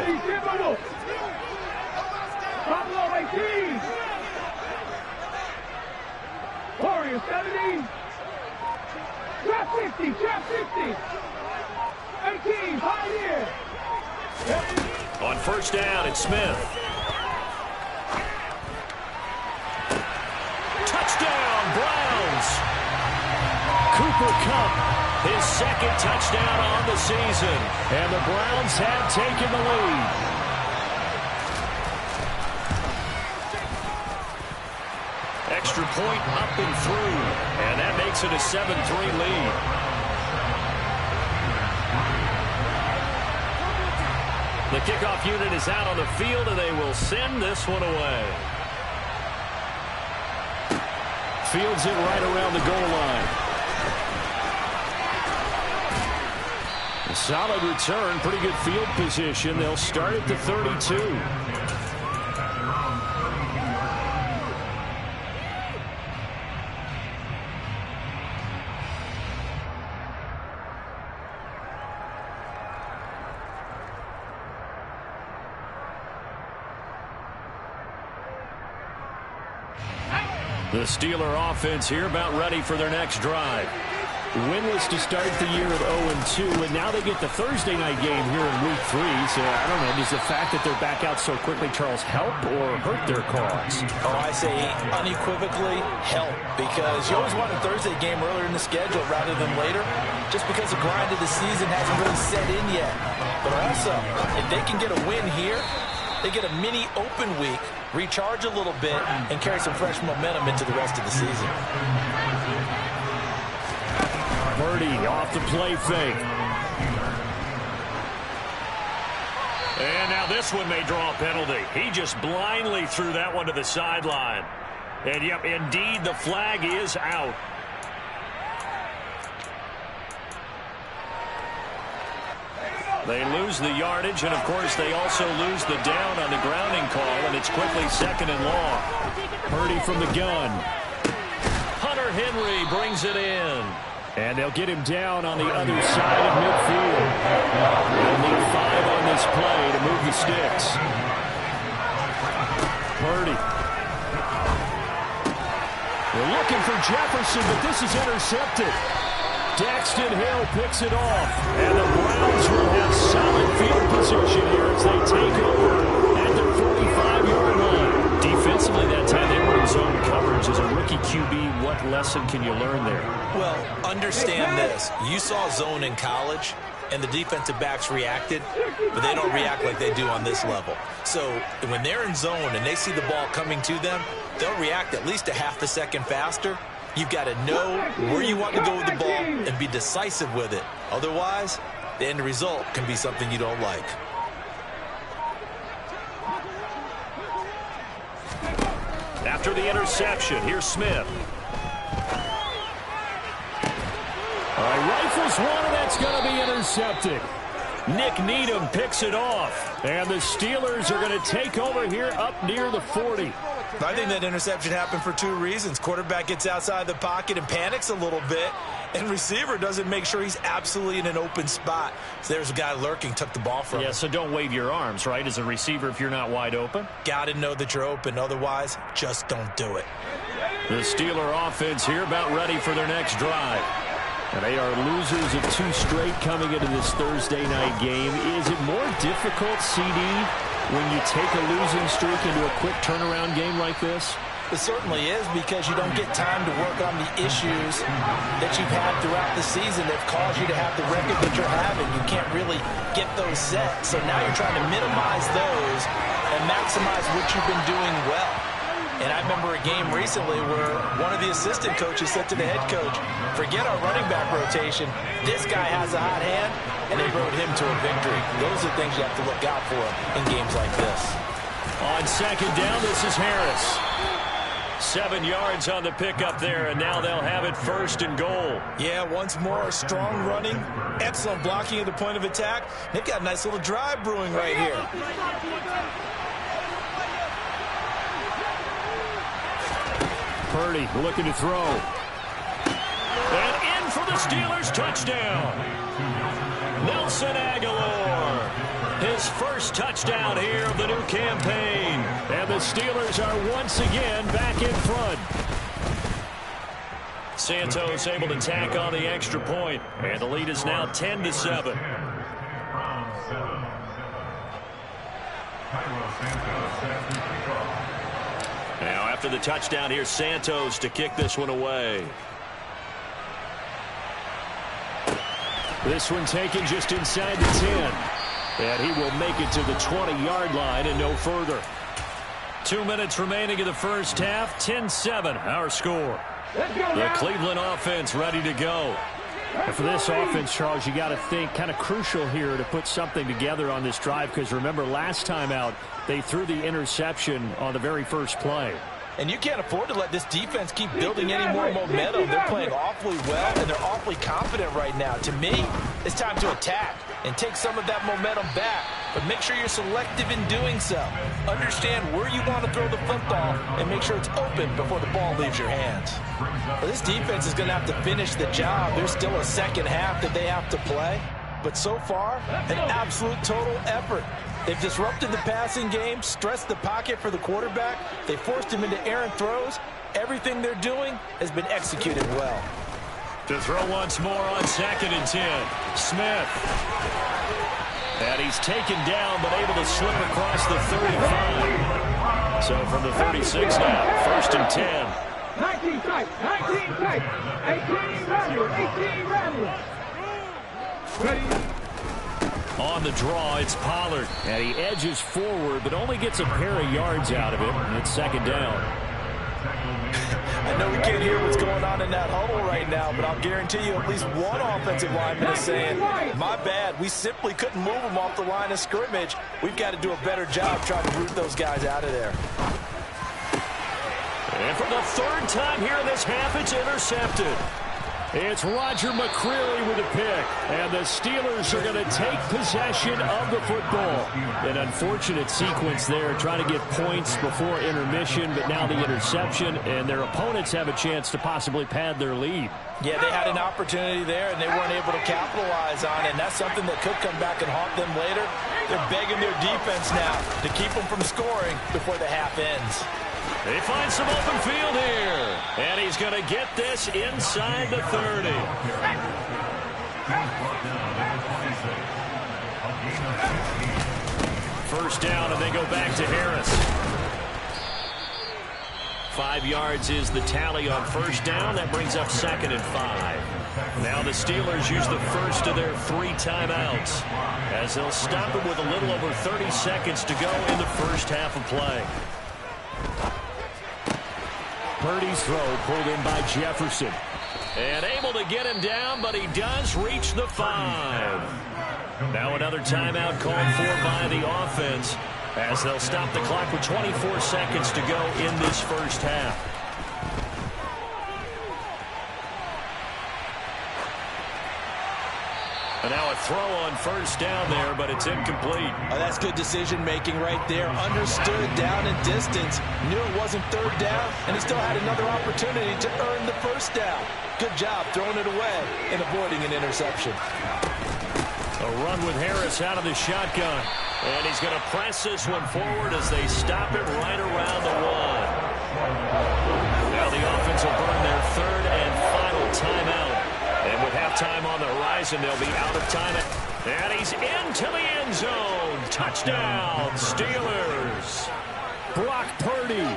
S4: Buffalo 18. Warriors 70. Trap 50, trap 50. 18, Pioneer.
S2: On first down, it's Smith. Touchdown, Browns. Cooper Kupp, his 2nd touchdown on the season. And the Browns have taken the lead. Extra point up and through. And that makes it a 7-3 lead. The kickoff unit is out on the field, and they will send this one away. Fields it right around the goal line. A solid return, pretty good field position. They'll start at the 32. The Steeler offense here about ready for their next drive. Winless to start the year at 0-2, and now they get the Thursday night game here in Week 3. So, I don't know, does the fact that they're back out so quickly, Charles, help or hurt their cause?
S1: Oh, I say unequivocally help, because you always want a Thursday game earlier in the schedule rather than later, just because the grind of the season hasn't really set in yet. But also, if they can get a win here, they get a mini open week, recharge a little bit, and carry some fresh momentum into the rest of the season.
S2: Purdy off the play fake. And now this one may draw a penalty. He just blindly threw that one to the sideline. And, yep, indeed, the flag is out. They lose the yardage, and, of course, they also lose the down on the grounding call, and it's quickly 2nd and long. Purdy from the gun. Hunter Henry brings it in.
S3: And they'll get him down on the other side of midfield. They'll need 5 on this play to move the sticks. Purdy. They're looking for Jefferson, but this is intercepted. Daxton Hill picks it off. And the Browns will have solid field position here as they take over at the 45-yard line. Defensively that time they were in zone coverage. As a rookie QB, what lesson can you learn there?
S1: Well, understand this. You saw zone in college, and the defensive backs reacted, but they don't react like they do on this level. So when they're in zone and they see the ball coming to them, they'll react at least a half a second faster. You've got to know where you want to go with the ball and be decisive with it. Otherwise, the end result can be something you don't like.
S3: After the interception, here's Smith. All right, rifles one, and that's going to be intercepted. Nick Needham picks it off, and the Steelers are going to take over here up near the 40.
S1: I think that interception happened for 2 reasons. Quarterback gets outside the pocket and panics a little bit, and receiver doesn't make sure he's absolutely in an open spot. So there's a guy lurking, took the ball from him.
S3: Yeah, so don't wave your arms, right, as a receiver if you're not wide open.
S1: Got to know that you're open. Otherwise, just don't do it.
S3: The Steeler offense here about ready for their next drive. And they are losers of 2 straight coming into this Thursday night game. Is it more difficult, CD, when you take a losing streak into a quick turnaround game like this?
S1: It certainly is, because you don't get time to work on the issues that you've had throughout the season that caused you to have the record that you're having. You can't really get those set. So now you're trying to minimize those and maximize what you've been doing well. And I remember a game recently where one of the assistant coaches said to the head coach, forget our running back rotation. This guy has a hot hand, and they rode him to a victory. Those are things you have to look out for in games like this.
S3: On second down, this is Harris. 7 yards on the pickup there, and now they'll have it 1st and goal.
S1: Yeah, once more, strong running, excellent blocking at the point of attack. They've got a nice little drive brewing right here.
S3: Purdy looking to throw. And in for the Steelers, touchdown. Nelson Aguilar. His first touchdown here of the new campaign. And the Steelers are once again back in front. Santos able to tack on the extra point. And the lead is now 10-7. Now after the touchdown, here's Santos to kick this one away. This one taken just inside the 10. And he will make it to the 20-yard line and no further. 2 minutes remaining in the first half. 10-7, our score. The Cleveland offense ready to go. And for this offense, Charles, you got to think kind of crucial here to put something together on this drive, because remember last time out they threw the interception on the very first play.
S1: And you can't afford to let this defense keep building any more momentum. They're playing awfully well, and they're awfully confident right now. To me, it's time to attack and take some of that momentum back. But make sure you're selective in doing so. Understand where you want to throw the football and make sure it's open before the ball leaves your hands. Well, this defense is going to have to finish the job. There's still a second half that they have to play. But so far, an absolute total effort. They've disrupted the passing game, stressed the pocket for the quarterback. They forced him into errant throws. Everything they're doing has been executed well.
S3: To throw once more on 2nd and 10. Smith. And he's taken down, but able to slip across the 35. So from the 36 now, 1st and 10.
S4: 19 tight, 19 tight, 18 run, 18 run. Ready.
S3: On the draw, it's Pollard. And he edges forward, but only gets a pair of yards out of it. And it's 2nd down.
S1: I know we can't hear what's going on in that huddle right now, but I'll guarantee you at least one offensive lineman is saying, my bad, we simply couldn't move them off the line of scrimmage. We've got to do a better job trying to root those guys out of there.
S3: And for the 3rd time here in this half, it's intercepted.
S2: It's Roger McCreary with a pick, and the Steelers are going to take possession of the football. An unfortunate sequence there, trying to get points before intermission, but now the interception, and their opponents have a chance to possibly pad their lead.
S1: Yeah, they had an opportunity there, and they weren't able to capitalize on it, and that's something that could come back and haunt them later. They're begging their defense now to keep them from scoring before the half ends.
S2: They find some open field here, and he's going to get this inside the 30. First down, and they go back to Harris. 5 yards is the tally on first down. That brings up 2nd and 5. Now the Steelers use the first of their 3 timeouts, as they'll stop it with a little over 30 seconds to go in the first half of play. Purdy's throw pulled in by Jefferson. And able to get him down, but he does reach the 5. Now another timeout called for by the offense, as they'll stop the clock with 24 seconds to go in this first half. And now a throw on first down there, but it's incomplete.
S1: Oh, that's good decision-making right there. Understood down and distance. Knew it wasn't third down, and he still had another opportunity to earn the first down. Good job throwing it away and avoiding an interception.
S2: A run with Harris out of the shotgun. And he's going to press this one forward as they stop it right around the 1. Now the offense will burn their 3rd and final timeout. And with halftime on the horizon, they'll be out of time. And he's into the end zone. Touchdown, Steelers. Brock Purdy,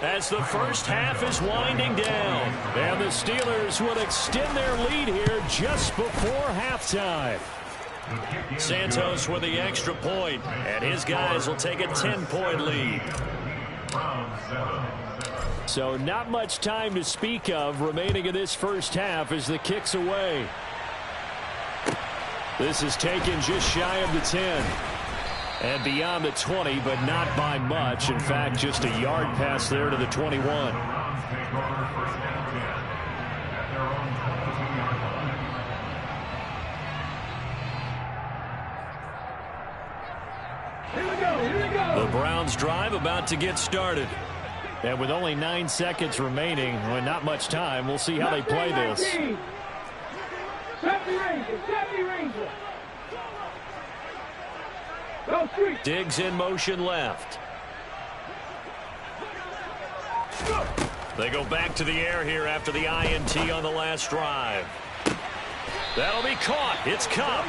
S2: as the first half is winding down. And the Steelers will extend their lead here just before halftime. Santos with the extra point, and his guys will take a 10-point lead. So not much time to speak of remaining in this first half as the kick's away. This is taken just shy of the 10. And beyond the 20, but not by much. In fact, just a yard pass there to the 21. The Browns drive about to get started. And with only 9 seconds remaining, and not much time, we'll see how they play this. Diggs in motion left. They go back to the air here after the INT on the last drive. That'll be caught. It's Cup.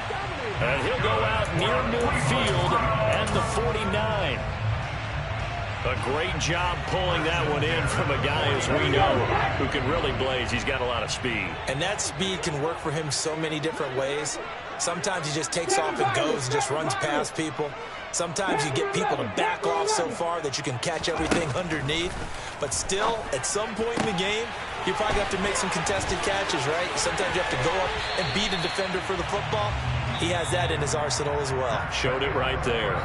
S2: And he'll go out near midfield at the 49. A great job pulling that one in from a guy, as we know, who can really blaze. He's got a lot of speed.
S1: And that speed can work for him so many different ways. Sometimes he just takes off and goes and just runs past people. Sometimes you get people to back off so far that you can catch everything underneath. But still, at some point in the game, you probably have to make some contested catches, right? Sometimes you have to go up and beat a defender for the football. He has that in his arsenal as well.
S2: Showed it right there.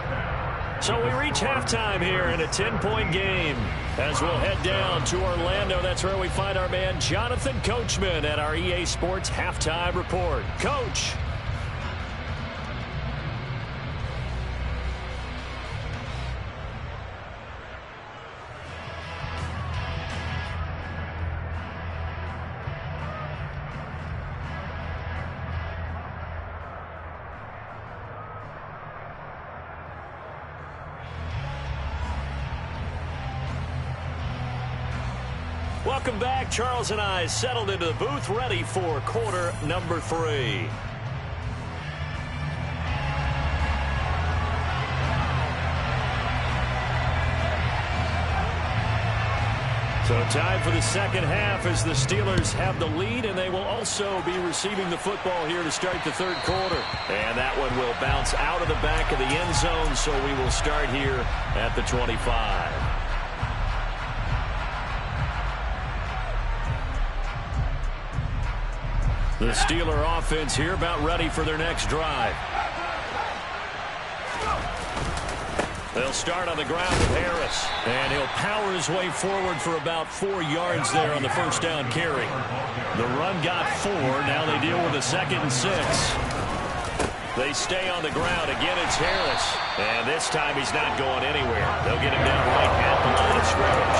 S2: So we reach halftime here in a 10-point game as we'll head down to Orlando. That's where we find our man Jonathan Coachman at our EA Sports Halftime Report. Coach. Welcome back. Charles and I settled into the booth, ready for quarter number 3. So time for the second half as the Steelers have the lead, and they will also be receiving the football here to start the third quarter. And that one will bounce out of the back of the end zone, so we will start here at the 25. The Steeler offense here about ready for their next drive. They'll start on the ground with Harris. And he'll power his way forward for about 4 yards there on the first down carry. The run got 4. Now they deal with a 2nd and 6. They stay on the ground. Again, it's Harris. And this time he's not going anywhere. They'll get him down right at the line of scrimmage.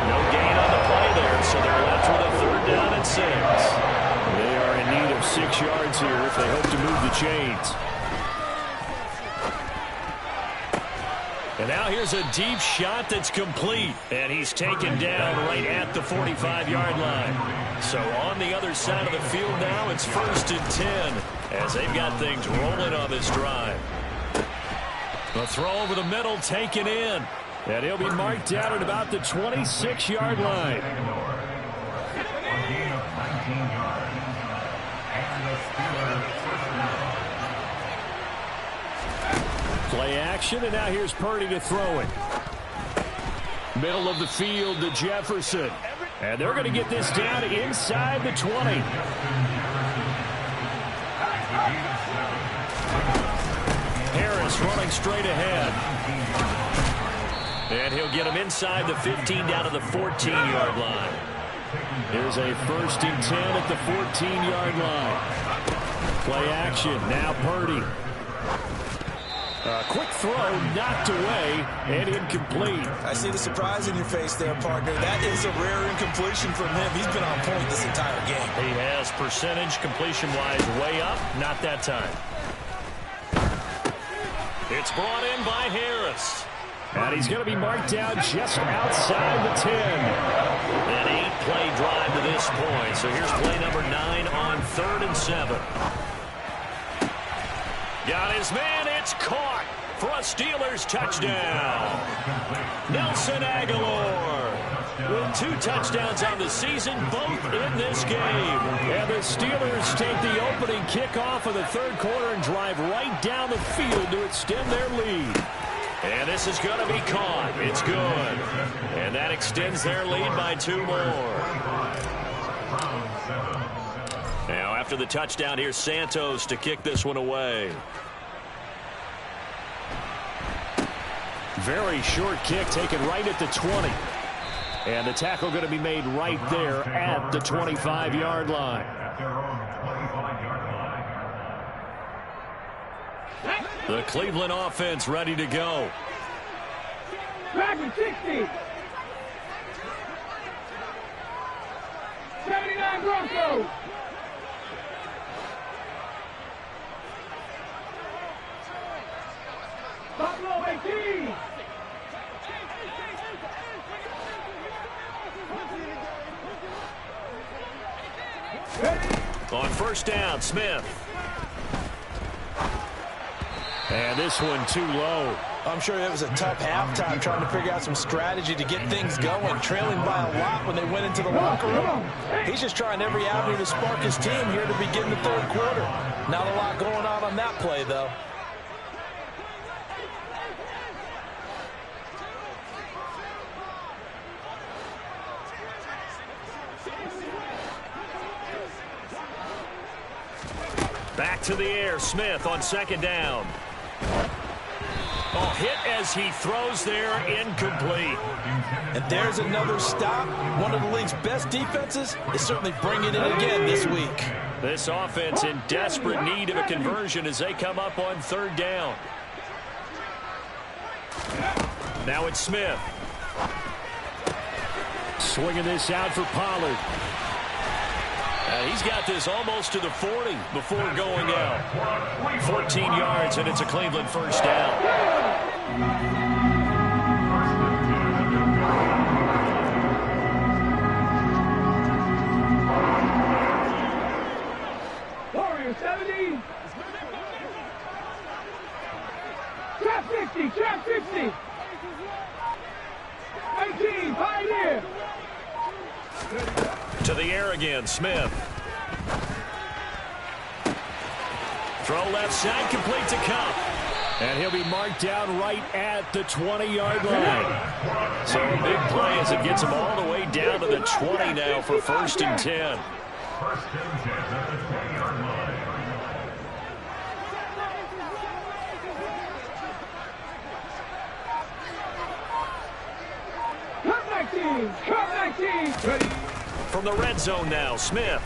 S2: No gain on the play there, so they're left with a 3rd down and 6.
S3: They are in need of 6 yards here if they hope to move the chains.
S2: And now here's a deep shot that's complete. And he's taken down right at the 45-yard line. So on the other side of the field now, it's 1st and 10 as they've got things rolling on this drive. The throw over the middle taken in. And he'll be marked down at about the 26-yard line.
S3: Play action, and now here's Purdy to throw it. Middle of the field to Jefferson. And they're going to get this down inside the 20.
S2: Harris running straight ahead. And he'll get him inside the 15 down to the 14-yard line.
S3: Here's a 1st and 10 at the 14-yard line. Play action, now Purdy. Quick throw, knocked away, and incomplete.
S1: I see the surprise in your face there, partner. That is a rare incompletion from him. He's been on point this entire game.
S2: He has percentage completion-wise way up. Not that time. It's brought in by Harris.
S3: And he's going to be marked down just outside the 10.
S2: An 8-play drive to this point. So here's play number 9 on 3rd and 7. Got his man. It's caught for a Steelers touchdown. Nelson Aguilar with 2 touchdowns on the season, both in this game.
S3: And the Steelers take the opening kickoff of the 3rd quarter and drive right down the field to extend their lead.
S2: And this is going to be caught. It's good. And that extends their lead by 2 more. Now, after the touchdown, here's Santos to kick this one away.
S3: Very short kick taken right at the 20. And the tackle going to be made right there at the 25-yard line.
S2: The Cleveland offense ready to go.
S4: Dragon 60. 79 Broncos. Buffalo 18.
S2: On 1st down, Smith.
S3: And this one too low.
S1: I'm sure it was a tough halftime trying to figure out some strategy to get things going, trailing by a lot when they went into the locker room. He's just trying every avenue to spark his team here to begin the 3rd quarter. Not a lot going on that play, though.
S2: Back to the air, Smith on 2nd down. Oh, hit as he throws there, incomplete.
S1: And there's another stop. One of the league's best defenses is certainly bringing it again this week.
S2: This offense in desperate need of a conversion as they come up on 3rd down. Now it's Smith.
S3: Swinging this out for Pollard.
S2: He's got this almost to the 40 before going out. 14 yards, and it's a Cleveland 1st down.
S4: Warrior 70. Trap 60. Trap 60. 18. Pioneer.
S2: To the air again, Smith. Throw left side, complete to Cup.
S3: And he'll be marked down right at the 20-yard line.
S2: So a big play as it gets him all the way down to the 20 now for 1st and 10. From the red zone now, Smith.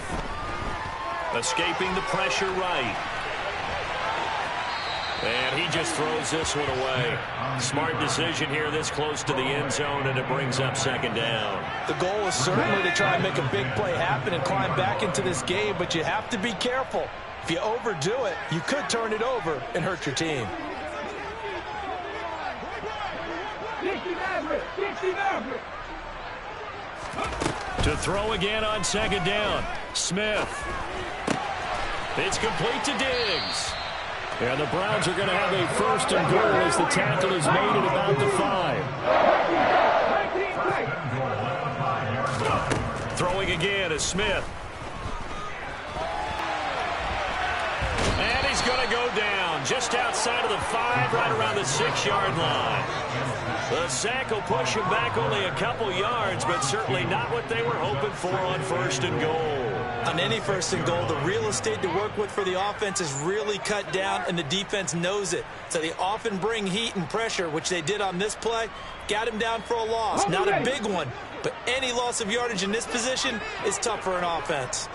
S2: Escaping the pressure right. And he just throws this one away. Smart decision here this close to the end zone, and it brings up second down.
S1: The goal is certainly to try and make a big play happen and climb back into this game, but you have to be careful. If you overdo it, you could turn it over and hurt your team.
S2: To throw again on second down. Smith. It's complete to Diggs.
S3: And the Browns are going to have a first and goal as the tackle is made at about the 5.
S2: Throwing again is Smith. And he's going to go down just outside of the 5, right around the 6-yard line. The sack will push him back only a couple yards, but certainly not what they were hoping for on first and goal.
S1: On any first and goal, the real estate to work with for the offense is really cut down, and the defense knows it. So they often bring heat and pressure, which they did on this play. Got him down for a loss. Not a big one, but any loss of yardage in this position is tough for an offense.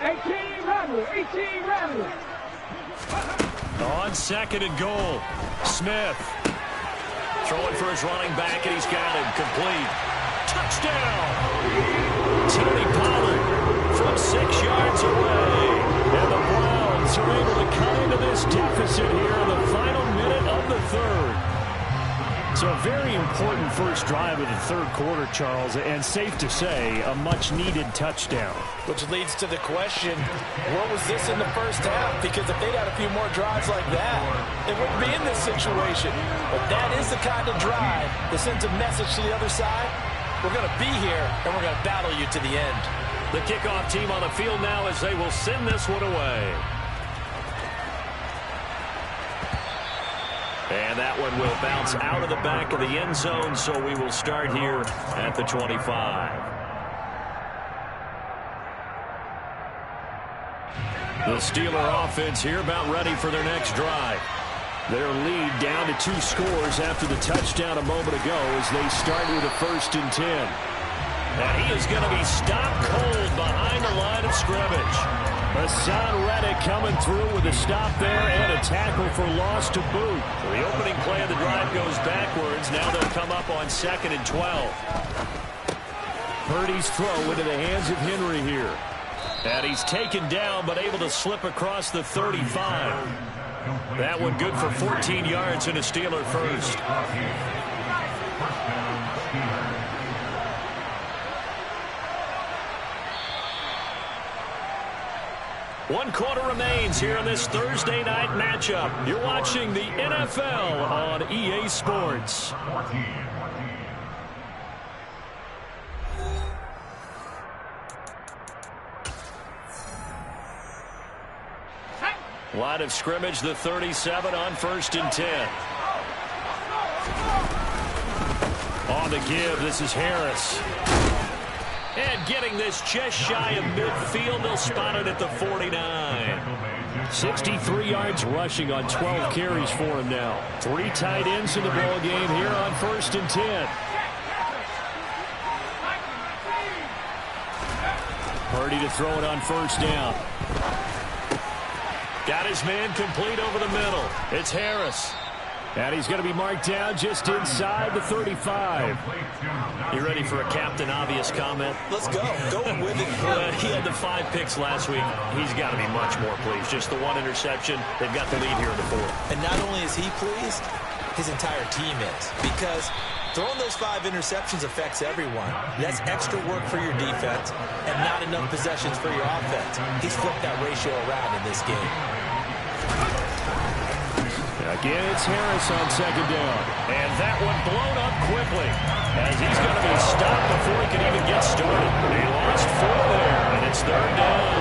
S4: 18 Rattler.
S2: On second and goal, Smith. Throwing for his running back, and he's got him complete. Touchdown! Tony Pollard from 6 yards away. And the Browns are able to cut into this deficit here in the final minute of the third.
S3: So a very important first drive of the third quarter, Charles, and safe to say, a much-needed touchdown.
S1: Which leads to the question, what was this in the first half? Because if they'd had a few more drives like that, they wouldn't be in this situation. But that is the kind of drive that sends a message to the other side. We're going to be here, and we're going to battle you to the end.
S2: The kickoff team on the field now as they will send this one away. And that one will bounce out of the back of the end zone, so we will start here at the 25. The Steeler offense here about ready for their next drive. Their lead down to 2 scores after the touchdown a moment ago as they start with a 1st and 10. And he is going to be stopped cold behind the line of scrimmage.
S3: Hassan Reddick coming through with a stop there and a tackle for loss to boot.
S2: The opening play of the drive goes backwards. Now they'll come up on 2nd and 12.
S3: Purdy's throw into the hands of Henry here.
S2: And he's taken down but able to slip across the 35. That one good for 14 yards and a Steeler first. One quarter remains here in this Thursday night matchup. You're watching the NFL on EA Sports. Line of scrimmage, the 37 on 1st and 10. On the give, this is Harris. And getting this just shy of midfield, they'll spot it at the 49.
S3: 63 yards rushing on 12 carries for him now. 3 tight ends in the ball game here on 1st and 10. Purdy to throw it on 1st down.
S2: Got his man complete over the middle. It's Harris.
S3: And he's going to be marked down just inside the 35.
S2: You ready for a Captain Obvious comment?
S1: Let's go. Going with it.
S2: He had the 5 picks last week. He's got to be much more pleased. Just the 1 interception. They've got the lead here in the 4th.
S1: And not only is he pleased, his entire team is. Because throwing those 5 interceptions affects everyone. That's extra work for your defense and not enough possessions for your offense. He's flipped that ratio around in this game.
S3: Again, it's Harris on 2nd down.
S2: And that one blown up quickly as he's going to be stopped before he can even get started. They lost 4 there, and it's 3rd down.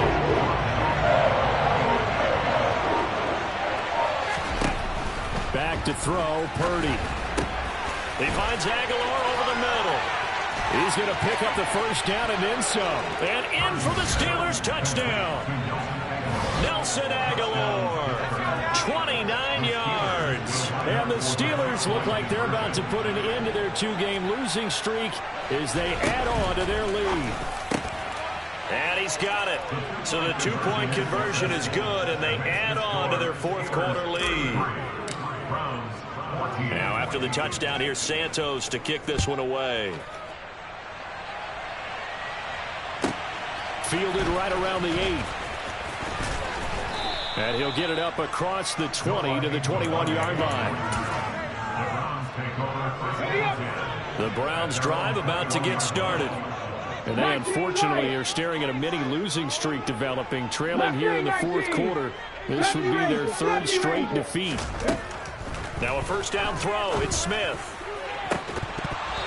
S3: Back to throw, Purdy.
S2: He finds Aguilar over the middle.
S3: He's going to pick up the 1st down and then some.
S2: And in for the Steelers touchdown. Nelson Aguilar, 29 yards.
S3: And the Steelers look like they're about to put an end to their 2-game losing streak as they add on to their lead.
S2: And he's got it. So the 2-point conversion is good, and they add on to their fourth-quarter lead. Now, after the touchdown, here's Santos to kick this one away.
S3: Fielded right around the 8. And he'll get it up across the 20 to the 21-yard line. The Browns drive about to get started. And they unfortunately are staring at a mini losing streak developing, trailing here in the fourth quarter. This would be their 3rd straight defeat.
S2: Now a first down throw. It's Smith.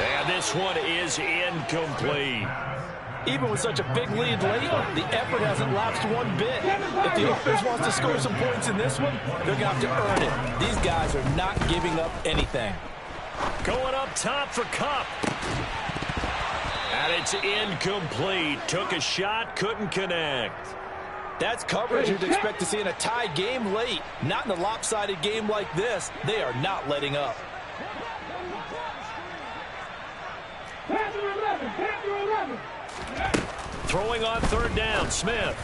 S2: And this one is incomplete.
S1: Even with such a big lead late, the effort hasn't lapsed one bit. If the offense wants to score some points in this one, they're going to have to earn it. These guys are not giving up anything.
S2: Going up top for Kupp. And it's incomplete. Took a shot, couldn't connect.
S1: That's coverage you'd expect to see in a tie game late. Not in a lopsided game like this. They are not letting up.
S2: Throwing on 3rd down, Smith.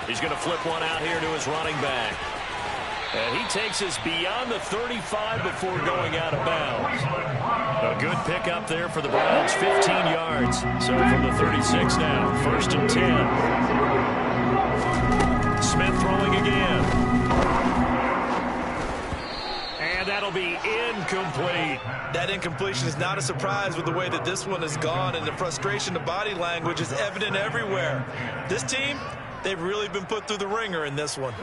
S2: He's going to flip one out here to his running back. And he takes us beyond the 35 before going out of bounds. A good pickup there for the Browns, 15 yards. So from the 36 now, 1st and 10. Smith throwing again. And that'll be incomplete.
S1: That incompletion is not a surprise with the way that this one has gone, and the frustration, the body language is evident everywhere. This team, they've really been put through the ringer in this one.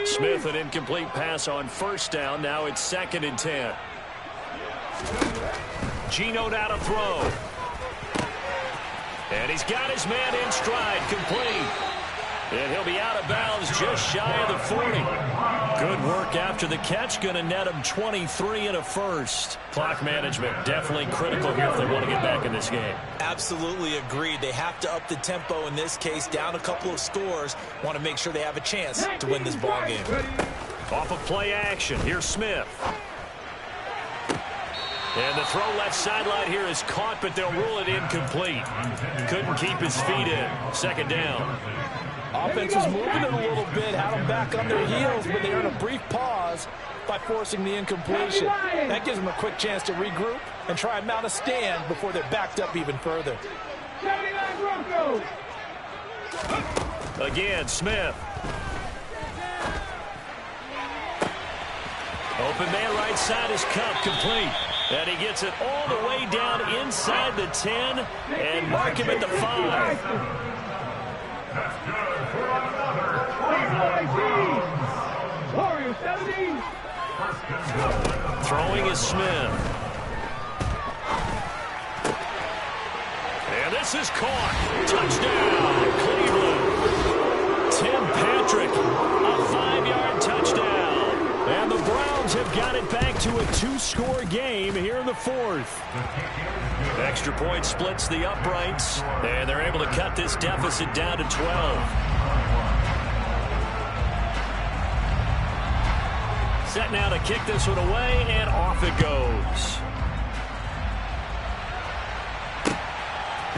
S2: Smith, an incomplete pass on 1st down. Now it's 2nd and 10. Geno now to throw. And he's got his man in stride, complete. And he'll be out of bounds just shy of the 40. Good work after the catch. Going to net him 23 and a first. Clock management definitely critical here if they want to get back in this game.
S1: Absolutely agreed. They have to up the tempo in this case, down a couple of scores. Want to make sure they have a chance to win this ball game.
S2: Off of play action. Here's Smith. And the throw left sideline here is caught, but they'll rule it incomplete. Couldn't keep his feet in. 2nd down.
S1: Offense was moving it a little bit, had them back on their heels, but they earned a brief pause by forcing the incompletion. That gives them a quick chance to regroup and try and mount a stand before they're backed up even further.
S2: Again, Smith. Open man right side is Kupp, complete. And he gets it all the way down inside the 10 and mark him at the 5. Throwing is Smith. And this is caught. Touchdown, Cleveland. Tim Patrick, a 5-yard touchdown. And the Browns have got it back to a 2-score game here in the 4th. Extra point splits the uprights, and they're able to cut this deficit down to 12. Set now to kick this one away, and off it goes.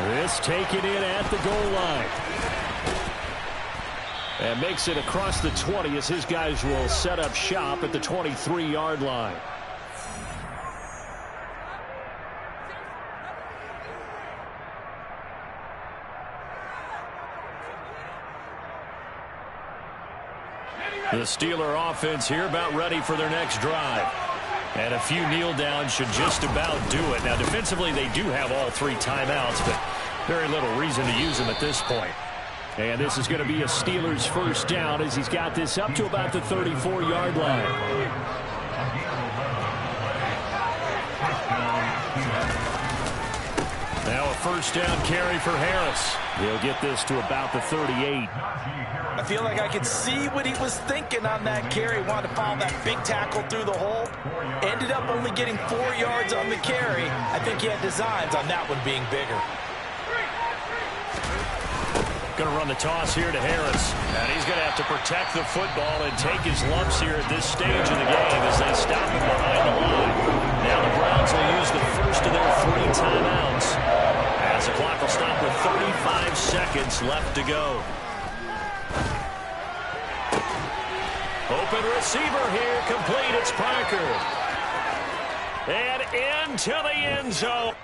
S3: This taken in at the goal line. And makes it across the 20 as his guys will set up shop at the 23-yard line. The Steeler offense here about ready for their next drive. And a few kneel downs should just about do it. Now, defensively, they do have all 3 timeouts, but very little reason to use them at this point. And this is going to be a Steelers first down as he's got this up to about the 34-yard line. Now a first down carry for Harris. He'll get this to about the 38.
S1: I feel like I could see what he was thinking on that carry. Wanted to follow that big tackle through the hole. Ended up only getting 4 yards on the carry. I think he had designs on that one being bigger.
S3: Going to run the toss here to Harris. And he's going to have to protect the football and take his lumps here at this stage of the game as they stop him behind the line. Now the Browns will use the first of their 3 timeouts as the clock will stop with 35 seconds left to go. Open receiver here, complete. It's Parker. And into the end zone.